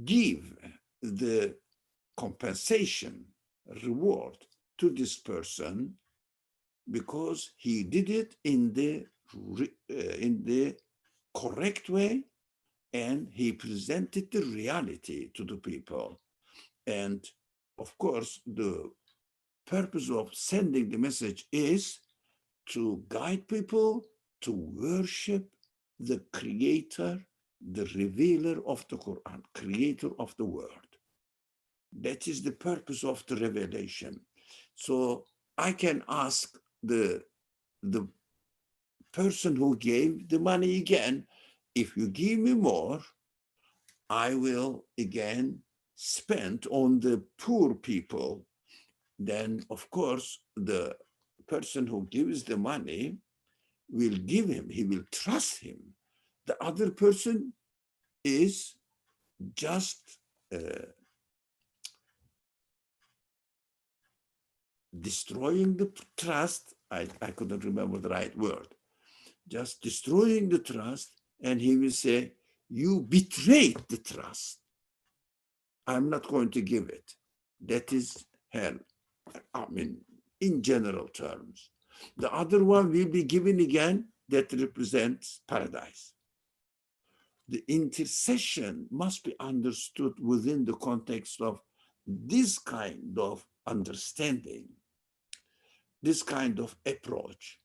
give the compensation, reward to this person because he did it in the correct way, and he presented the reality to the people. And of course, the purpose of sending the message is to guide people to worship the creator, the revealer of the Quran, creator of the world. That is the purpose of the revelation. So I can ask the person who gave the money again, if you give me more, I will again spend on the poor people. Then, of course, the person who gives the money will give him, he will trust him. The other person is just destroying the trust. I couldn't remember the right word. Just destroying the trust, and he will say, you betrayed the trust. I'm not going to give it. That is hell. I mean, in general terms. The other one will be given again, that represents paradise. The intercession must be understood within the context of this kind of understanding, this kind of approach.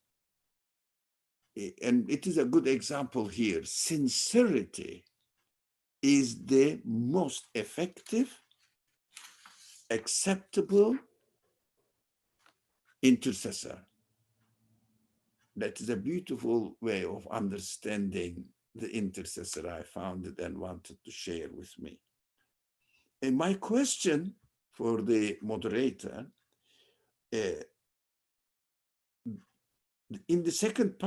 And it is a good example here. Sincerity is the most effective, acceptable intercessor. That is a beautiful way of understanding the intercessor. I found it and wanted to share with me. And my question for the moderator, in the second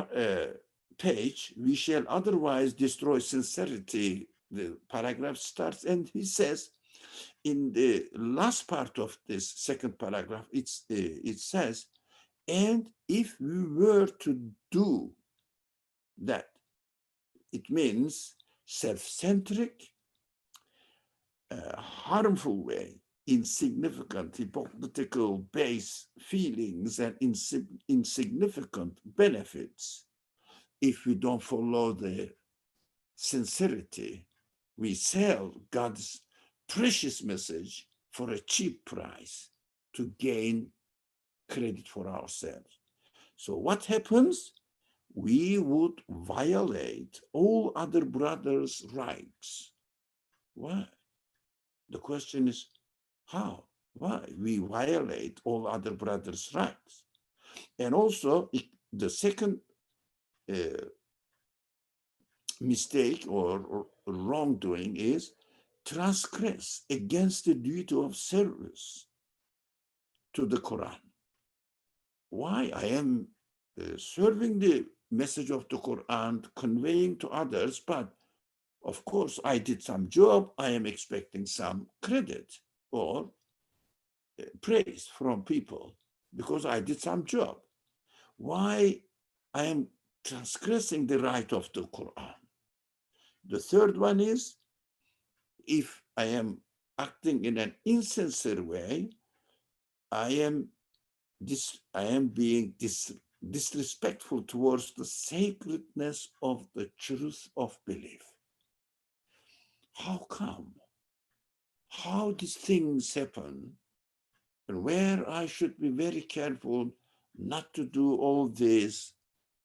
page, we shall otherwise destroy sincerity. The paragraph starts, and he says, in the last part of this second paragraph, it says, and if we were to do that, it means self-centric, harmful way, insignificant, hypocritical base feelings and insignificant benefits. If we don't follow the sincerity, we sell God's precious message for a cheap price to gain credit for ourselves. So what happens? We would violate all other brothers' rights. Why? The question is, how? Why? We violate all other brothers' rights. And also, the second mistake or wrongdoing is transgress against the duty of service to the Quran. Why? I am serving the message of the Quran, conveying to others, but of course I did some job, I am expecting some credit or praise from people because I did some job. Why I am transgressing the right of the Quran? The third one is, if I am acting in an insincere way, I am being disrespectful towards the sacredness of the truth of belief. How come? How these things happen? And where I should be very careful not to do all this,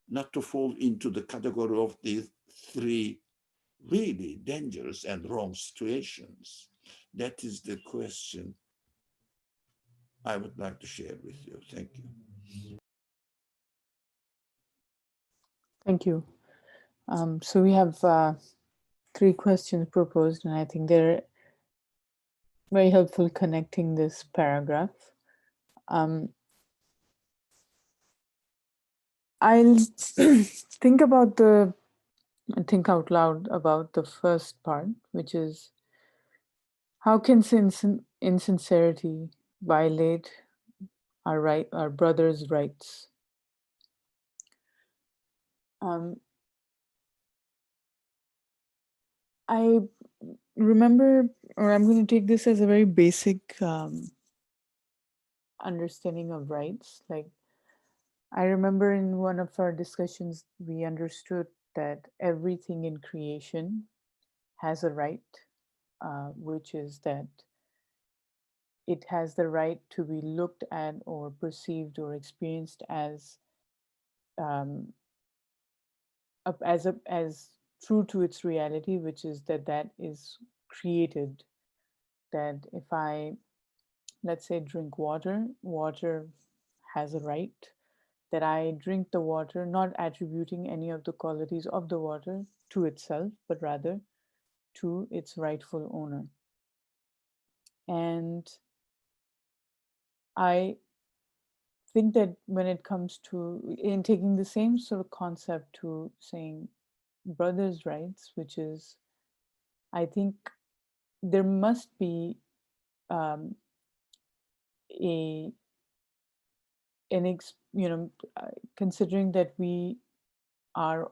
not to fall into the category of these three really dangerous and wrong situations. That is the question I would like to share with you. Thank you. Thank you. So we have 3 questions proposed, and I think they're very helpful connecting this paragraph. I'll think out loud about the first part, which is, how can insincerity violate our brother's rights? I remember, or I'm going to take this as a very basic understanding of rights. Like, I remember in one of our discussions, we understood that everything in creation has a right, which is that it has the right to be looked at or perceived or experienced as up as true to its reality, which is that is created. That if I, let's say, drink water, water has a right. That I drink the water, not attributing any of the qualities of the water to itself, but rather to its rightful owner. And I think that when it comes to in taking the same sort of concept to saying brothers' rights, which is, I think there must be um, a considering that we are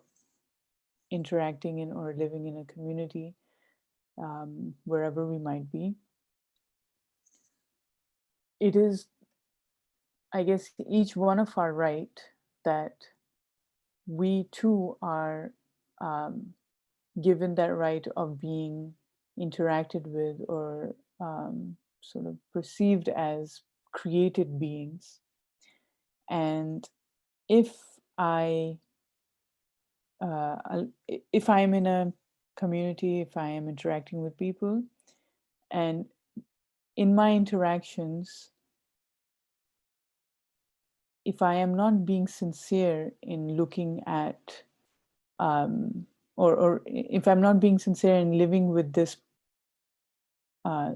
interacting in or living in a community, wherever we might be, it is, I guess, each one of our right that we too are given that right of being interacted with or sort of perceived as created beings. And if I if I'm in a community, if I am interacting with people, and in my interactions, if I am not being sincere in looking at, or if I'm not being sincere in living with this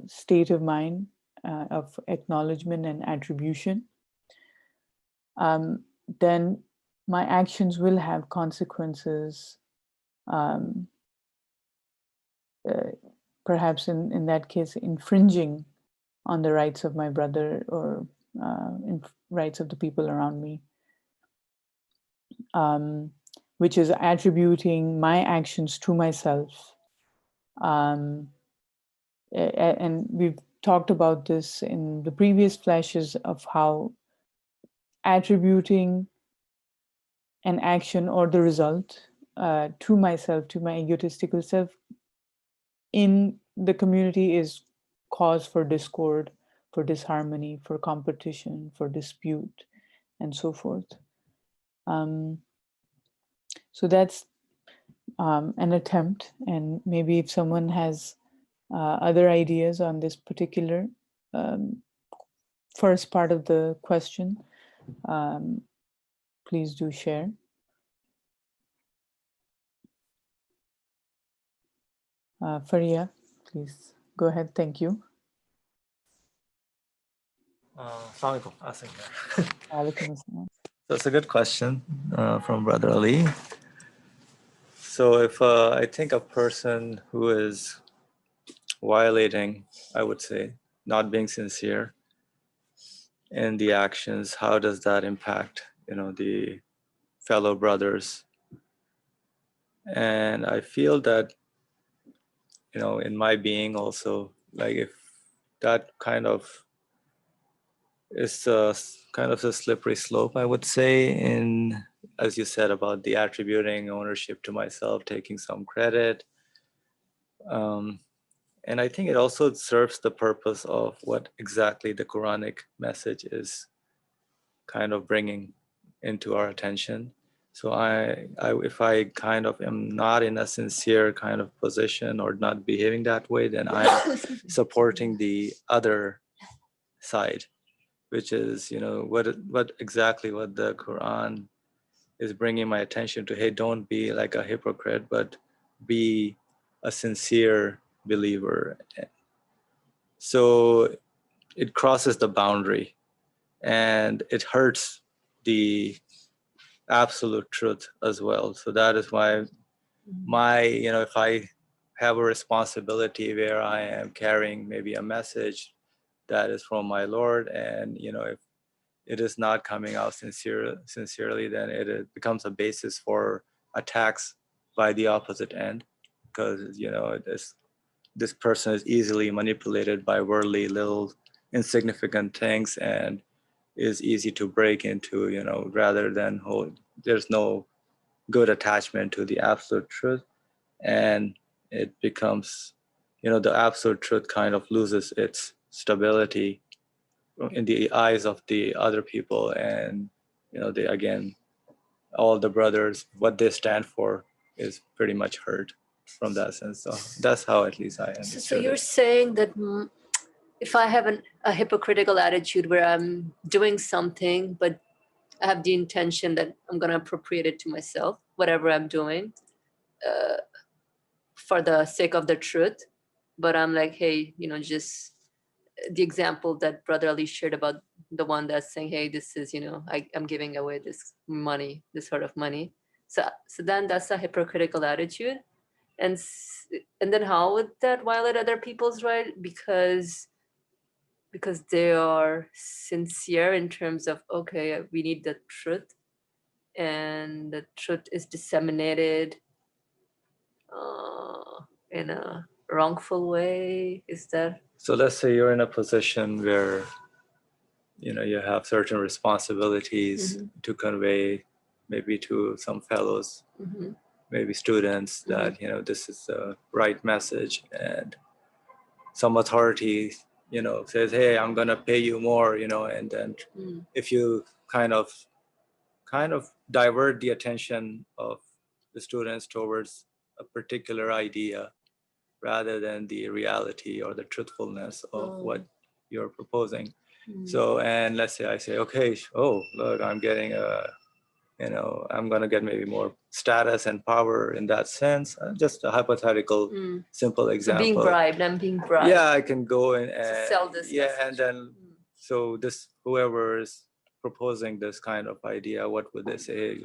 state of mind of acknowledgement and attribution, then my actions will have consequences. Perhaps in that case, infringing on the rights of my brother or rights of the people around me, which is attributing my actions to myself. And we've talked about this in the previous flashes of how attributing an action or the result to myself, to my egotistical self, in the community is cause for discord, for disharmony, for competition, for dispute, and so forth. So that's an attempt, and maybe if someone has other ideas on this particular first part of the question, please do share. Faria, please go ahead. Thank you. Assalamualaikum. Asing. Alaikum assalam. So it's a good question from Brother Ali. So if I think a person who is violating, I would say, not being sincere in the actions, how does that impact, the fellow brothers? And I feel that, in my being also, like if that kind of is kind of a slippery slope, I would say, in, as you said, about the attributing ownership to myself, taking some credit. And I think it also serves the purpose of what exactly the Quranic message is kind of bringing into our attention. So if I kind of am not in a sincere kind of position or not behaving that way, then I'm supporting the other side, which is, what exactly what the Quran is bringing my attention to. Hey, don't be like a hypocrite, but be a sincere believer. So it crosses the boundary and it hurts the absolute truth as well. So that is why if I have a responsibility where I am carrying maybe a message that is from my Lord, and if it is not coming out sincerely, then it becomes a basis for attacks by the opposite end, because this person is easily manipulated by worldly little insignificant things and is easy to break into, rather than there's no good attachment to the absolute truth, and it becomes, the absolute truth kind of loses its stability in the eyes of the other people, and they again all the brothers, what they stand for is pretty much heard from that sense. So that's how at least I understood So you're it. saying that if I have a hypocritical attitude where I'm doing something, but I have the intention that I'm going to appropriate it to myself, whatever I'm doing, for the sake of the truth, but I'm like, hey, just the example that Brother Ali shared about the one that's saying, hey, this is, I'm giving away this money, this sort of money. So then that's a hypocritical attitude. And then how would that violate other people's right? Because they are sincere in terms of, okay, we need the truth, and the truth is disseminated in a wrongful way. Is that? So let's say you're in a position where you have certain responsibilities to convey maybe to some fellows, maybe students, that this is the right message, and some authority says, hey, I'm gonna pay you more, and then if you kind of divert the attention of the students towards a particular idea rather than the reality or the truthfulness of what you're proposing. So, and let's say I say, okay, look, I'm getting I'm going to get maybe more status and power in that sense. Just a hypothetical, simple example. I'm being bribed. Yeah, I can go and sell this message. and then so this, whoever is proposing this kind of idea, what would they say?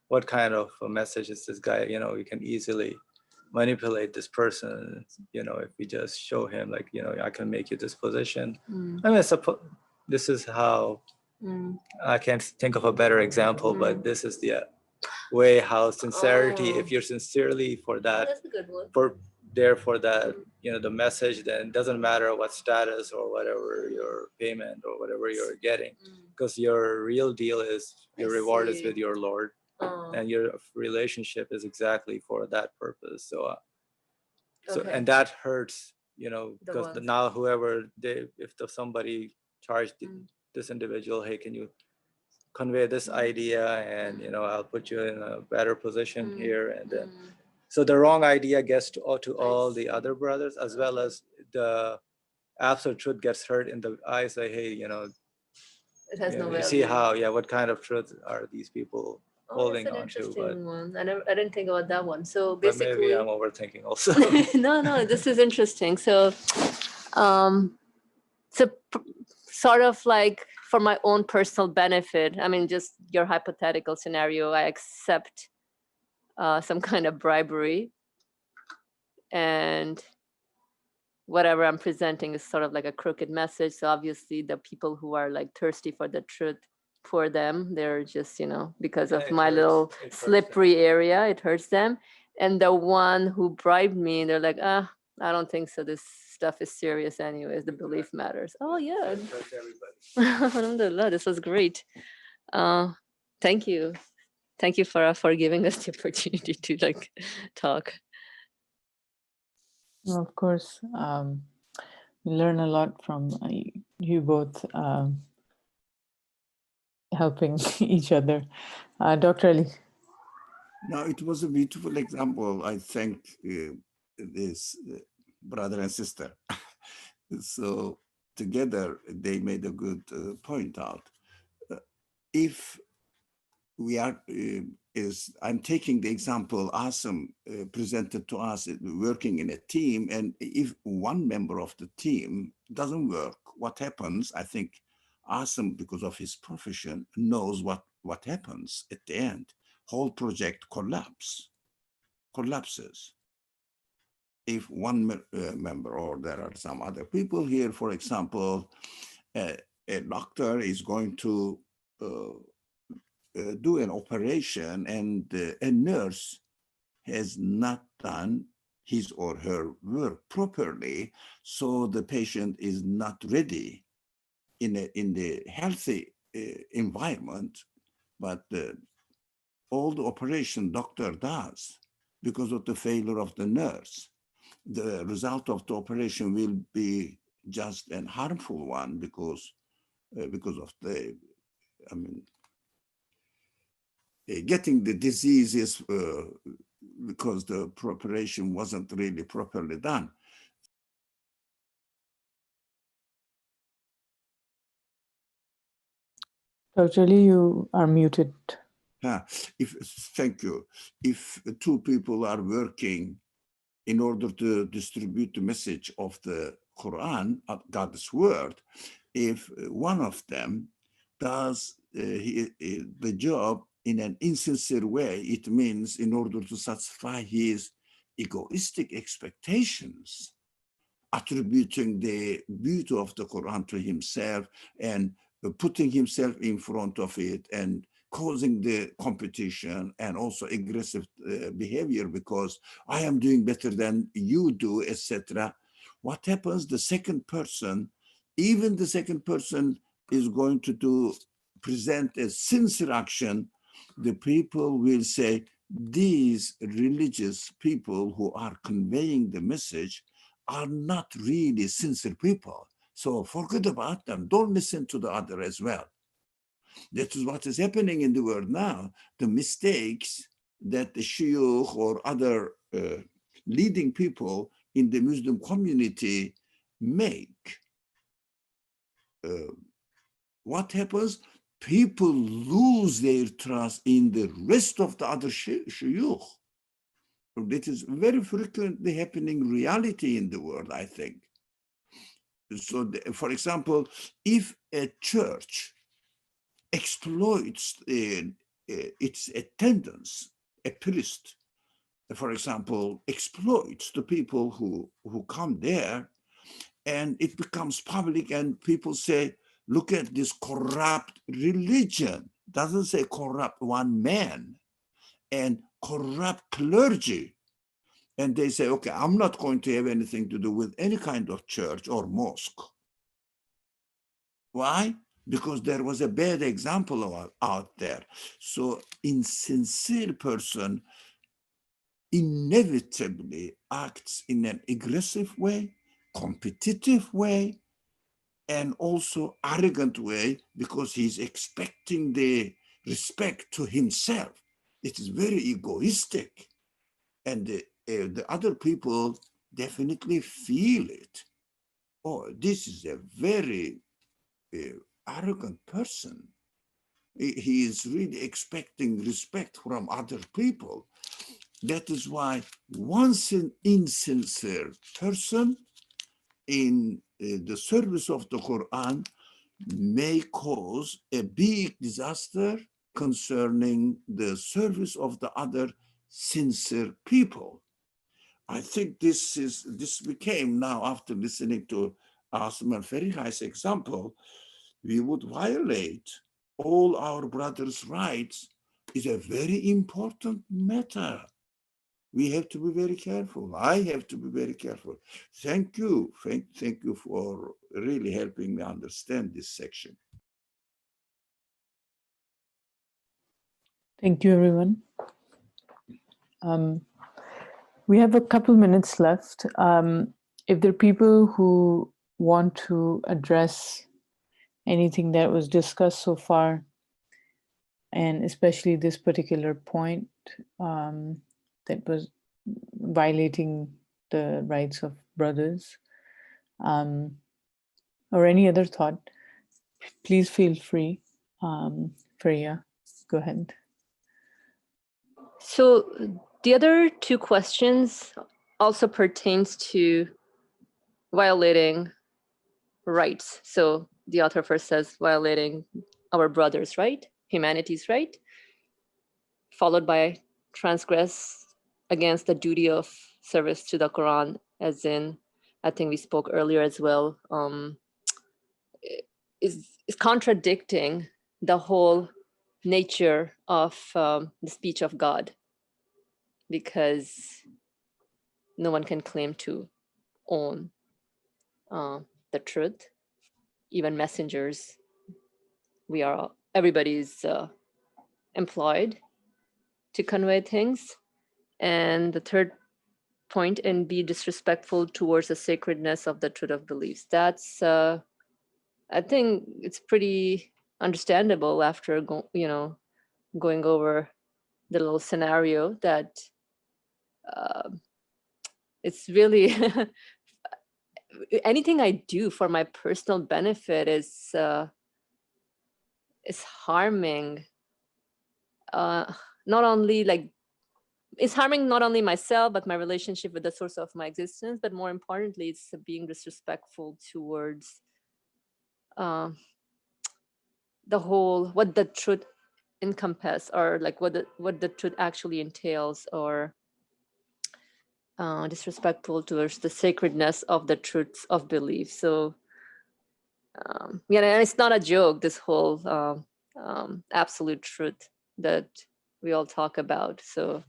What kind of a message is this guy? You can easily manipulate this person, if we just show him like, I can make you this position. I mean, this is how, I can't think of a better example, but this is the way how sincerity, if you're sincerely for that, That's a good one. for that, the message, then it doesn't matter what status or whatever your payment or whatever you're getting, because your real deal is your reward is with your Lord. And your relationship is exactly for that purpose. So Okay. and that hurts, because now whoever if somebody charged this individual, hey, can you convey this idea, and I'll put you in a better position here, and then so the wrong idea gets to all the other brothers, as well as the absolute truth gets hurt in the eyes, like, hey, it has no value. You see how, what kind of truth are these people holding that's an on to? interesting one. I didn't think about that one. So But basically, maybe I'm overthinking also. no, this is interesting. So, sort of like for my own personal benefit, I mean, just your hypothetical scenario, I accept some kind of bribery, and whatever I'm presenting is sort of like a crooked message. So obviously the people who are like thirsty for the truth, for them, they're just, because of my little slippery area, it hurts them. And the one who bribed me, they're like, I don't think so. This stuff is serious anyways. The belief matters. Oh yeah. Alhamdulillah, this was great. Thank you. Thank you for giving us the opportunity to like talk. Well, of course, we learn a lot from you both helping each other. Dr. Ali. No, it was a beautiful example. I thank this brother and sister. So together, they made a good point out. If we are, I'm taking the example Asim presented to us, working in a team, and if one member of the team doesn't work, what happens? I think Asim, because of his profession, knows what happens at the end. Whole project collapses. If one member, or there are some other people here, for example, a doctor is going to do an operation, and a nurse has not done his or her work properly, so the patient is not ready in the healthy environment, but all the operation doctor does, because of the failure of the nurse, the result of the operation will be just an harmful one, because of the, I mean, getting the diseases because the preparation wasn't really properly done. Dr. Lee, you are muted. Thank you. If two people are working in order to distribute the message of the Quran, God's word, if one of them does the job in an insincere way, it means in order to satisfy his egoistic expectations, attributing the beauty of the Quran to himself and putting himself in front of it and causing the competition and also aggressive behavior because I am doing better than you do, etc. What happens? The second person, even the second person is going to present a sincere action. The people will say, these religious people who are conveying the message are not really sincere people. So forget about them. Don't listen to the other as well. That is what is happening in the world now. The mistakes that the shuyukh or other leading people in the Muslim community make. What happens? People lose their trust in the rest of the other shuyukh. That is very frequently happening reality in the world, I think. So, for example, if a church exploits its attendance, a priest, for example, exploits the people who come there, and it becomes public and people say, look at this corrupt religion. Doesn't say corrupt one man and corrupt clergy. And they say, okay, I'm not going to have anything to do with any kind of church or mosque. Why? Because there was a bad example out there. So insincere person inevitably acts in an aggressive way, competitive way, and also arrogant way because he's expecting the respect to himself. It is very egoistic. And the other people definitely feel it. Oh, this is a very arrogant person. He is really expecting respect from other people. That is why once an insincere person in the service of the Quran may cause a big disaster concerning the service of the other sincere people. I think this became now, after listening to Asman Ferihai's example, we would violate all our brothers' rights. Is a very important matter. We have to be very careful. I have to be very careful. Thank you. Thank you for really helping me understand this section. Thank you, everyone. We have a couple minutes left. If there are people who want to address anything that was discussed so far, and especially this particular point that was violating the rights of brothers, or any other thought, please feel free. Freya, go ahead. So the other two questions also pertains to violating rights. So the author first says violating our brothers' right, humanity's right, followed by transgress against the duty of service to the Quran, as in, I think we spoke earlier as well, is contradicting the whole nature of the speech of God, because no one can claim to own the truth. Even messengers, everybody's employed to convey things. And the third point, and be disrespectful towards the sacredness of the truth of beliefs. That's, I think it's pretty understandable after going over the little scenario that it's really anything I do for my personal benefit is harming not only like it's harming not only myself but my relationship with the source of my existence, but more importantly it's being disrespectful towards the whole, what the truth encompass, or like what the truth actually entails, or disrespectful towards the sacredness of the truths of belief. So yeah, and it's not a joke, this whole absolute truth that we all talk about. So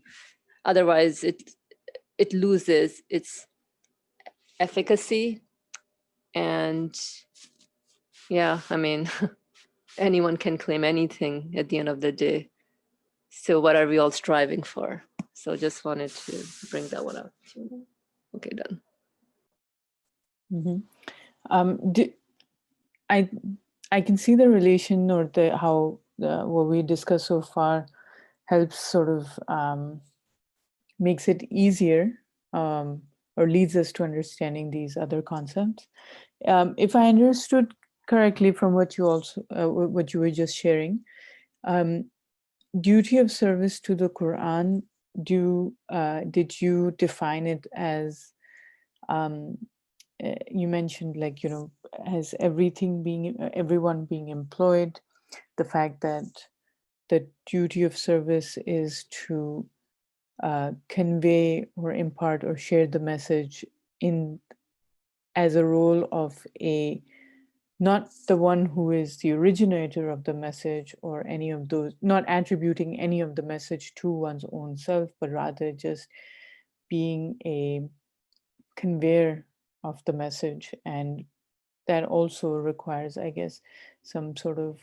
otherwise it loses its efficacy. And yeah, I mean, anyone can claim anything at the end of the day. So what are we all striving for? So just wanted to bring that one up. Okay, done. I can see the relation, or how what we discussed so far helps sort of makes it easier, or leads us to understanding these other concepts. If I understood correctly from what you were just sharing, duty of service to the Qur'an, did you define it as, you mentioned, like, as everyone being employed, the fact that the duty of service is to convey or impart or share the message as a role of not the one who is the originator of the message, or any of those, not attributing any of the message to one's own self, but rather just being a conveyor of the message. And that also requires, I guess, some sort of,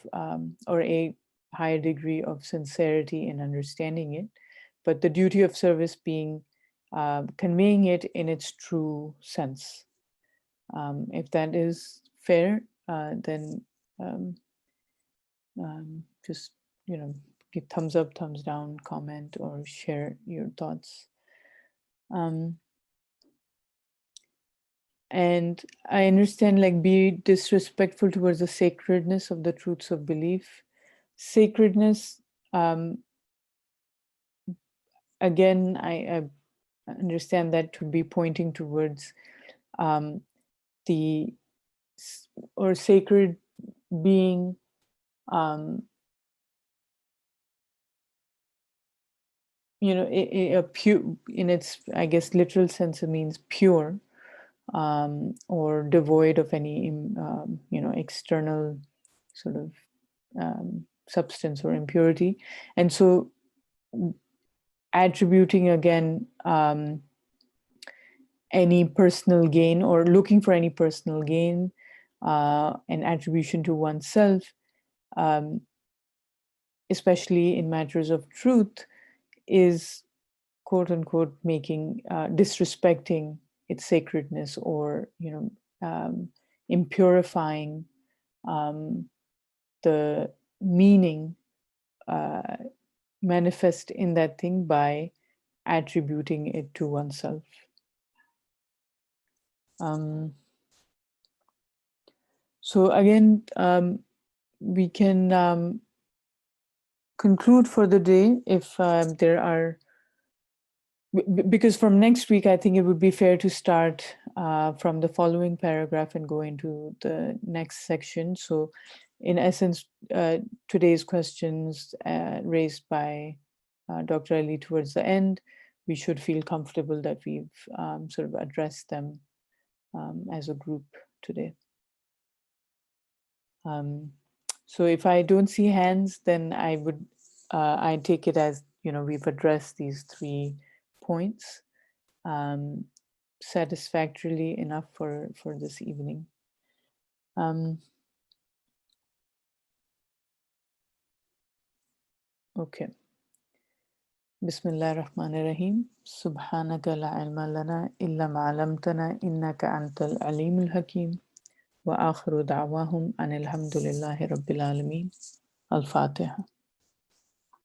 or a higher degree of sincerity in understanding it. But the duty of service being conveying it in its true sense. If that is fair, then just, give thumbs up, thumbs down, comment, or share your thoughts. And I understand, like, be disrespectful towards the sacredness of the truths of belief. Sacredness, again, I understand that to be pointing towards the, or sacred being a pure, in its, I guess, literal sense, it means pure, or devoid of any external sort of substance or impurity. And so attributing, again, any personal gain, or looking for any personal gain and attribution to oneself, especially in matters of truth, is quote unquote making, disrespecting its sacredness, or impurifying the meaning manifest in that thing by attributing it to oneself. So again, we can conclude for the day if there are, because from next week, I think it would be fair to start from the following paragraph and go into the next section. So in essence, today's questions raised by Dr. Ali towards the end, we should feel comfortable that we've sort of addressed them as a group today. So if I don't see hands, then I take it as, we've addressed these 3 points satisfactorily enough for this evening. Okay. Bismillah ar-Rahman ar-Rahim. Subhanaka la ilma lana illa ma 'allamtana innaka antal alimul hakim. Wa akhiru da'wahum anil hamdulillahi rabbil alamin. Al-Fatiha.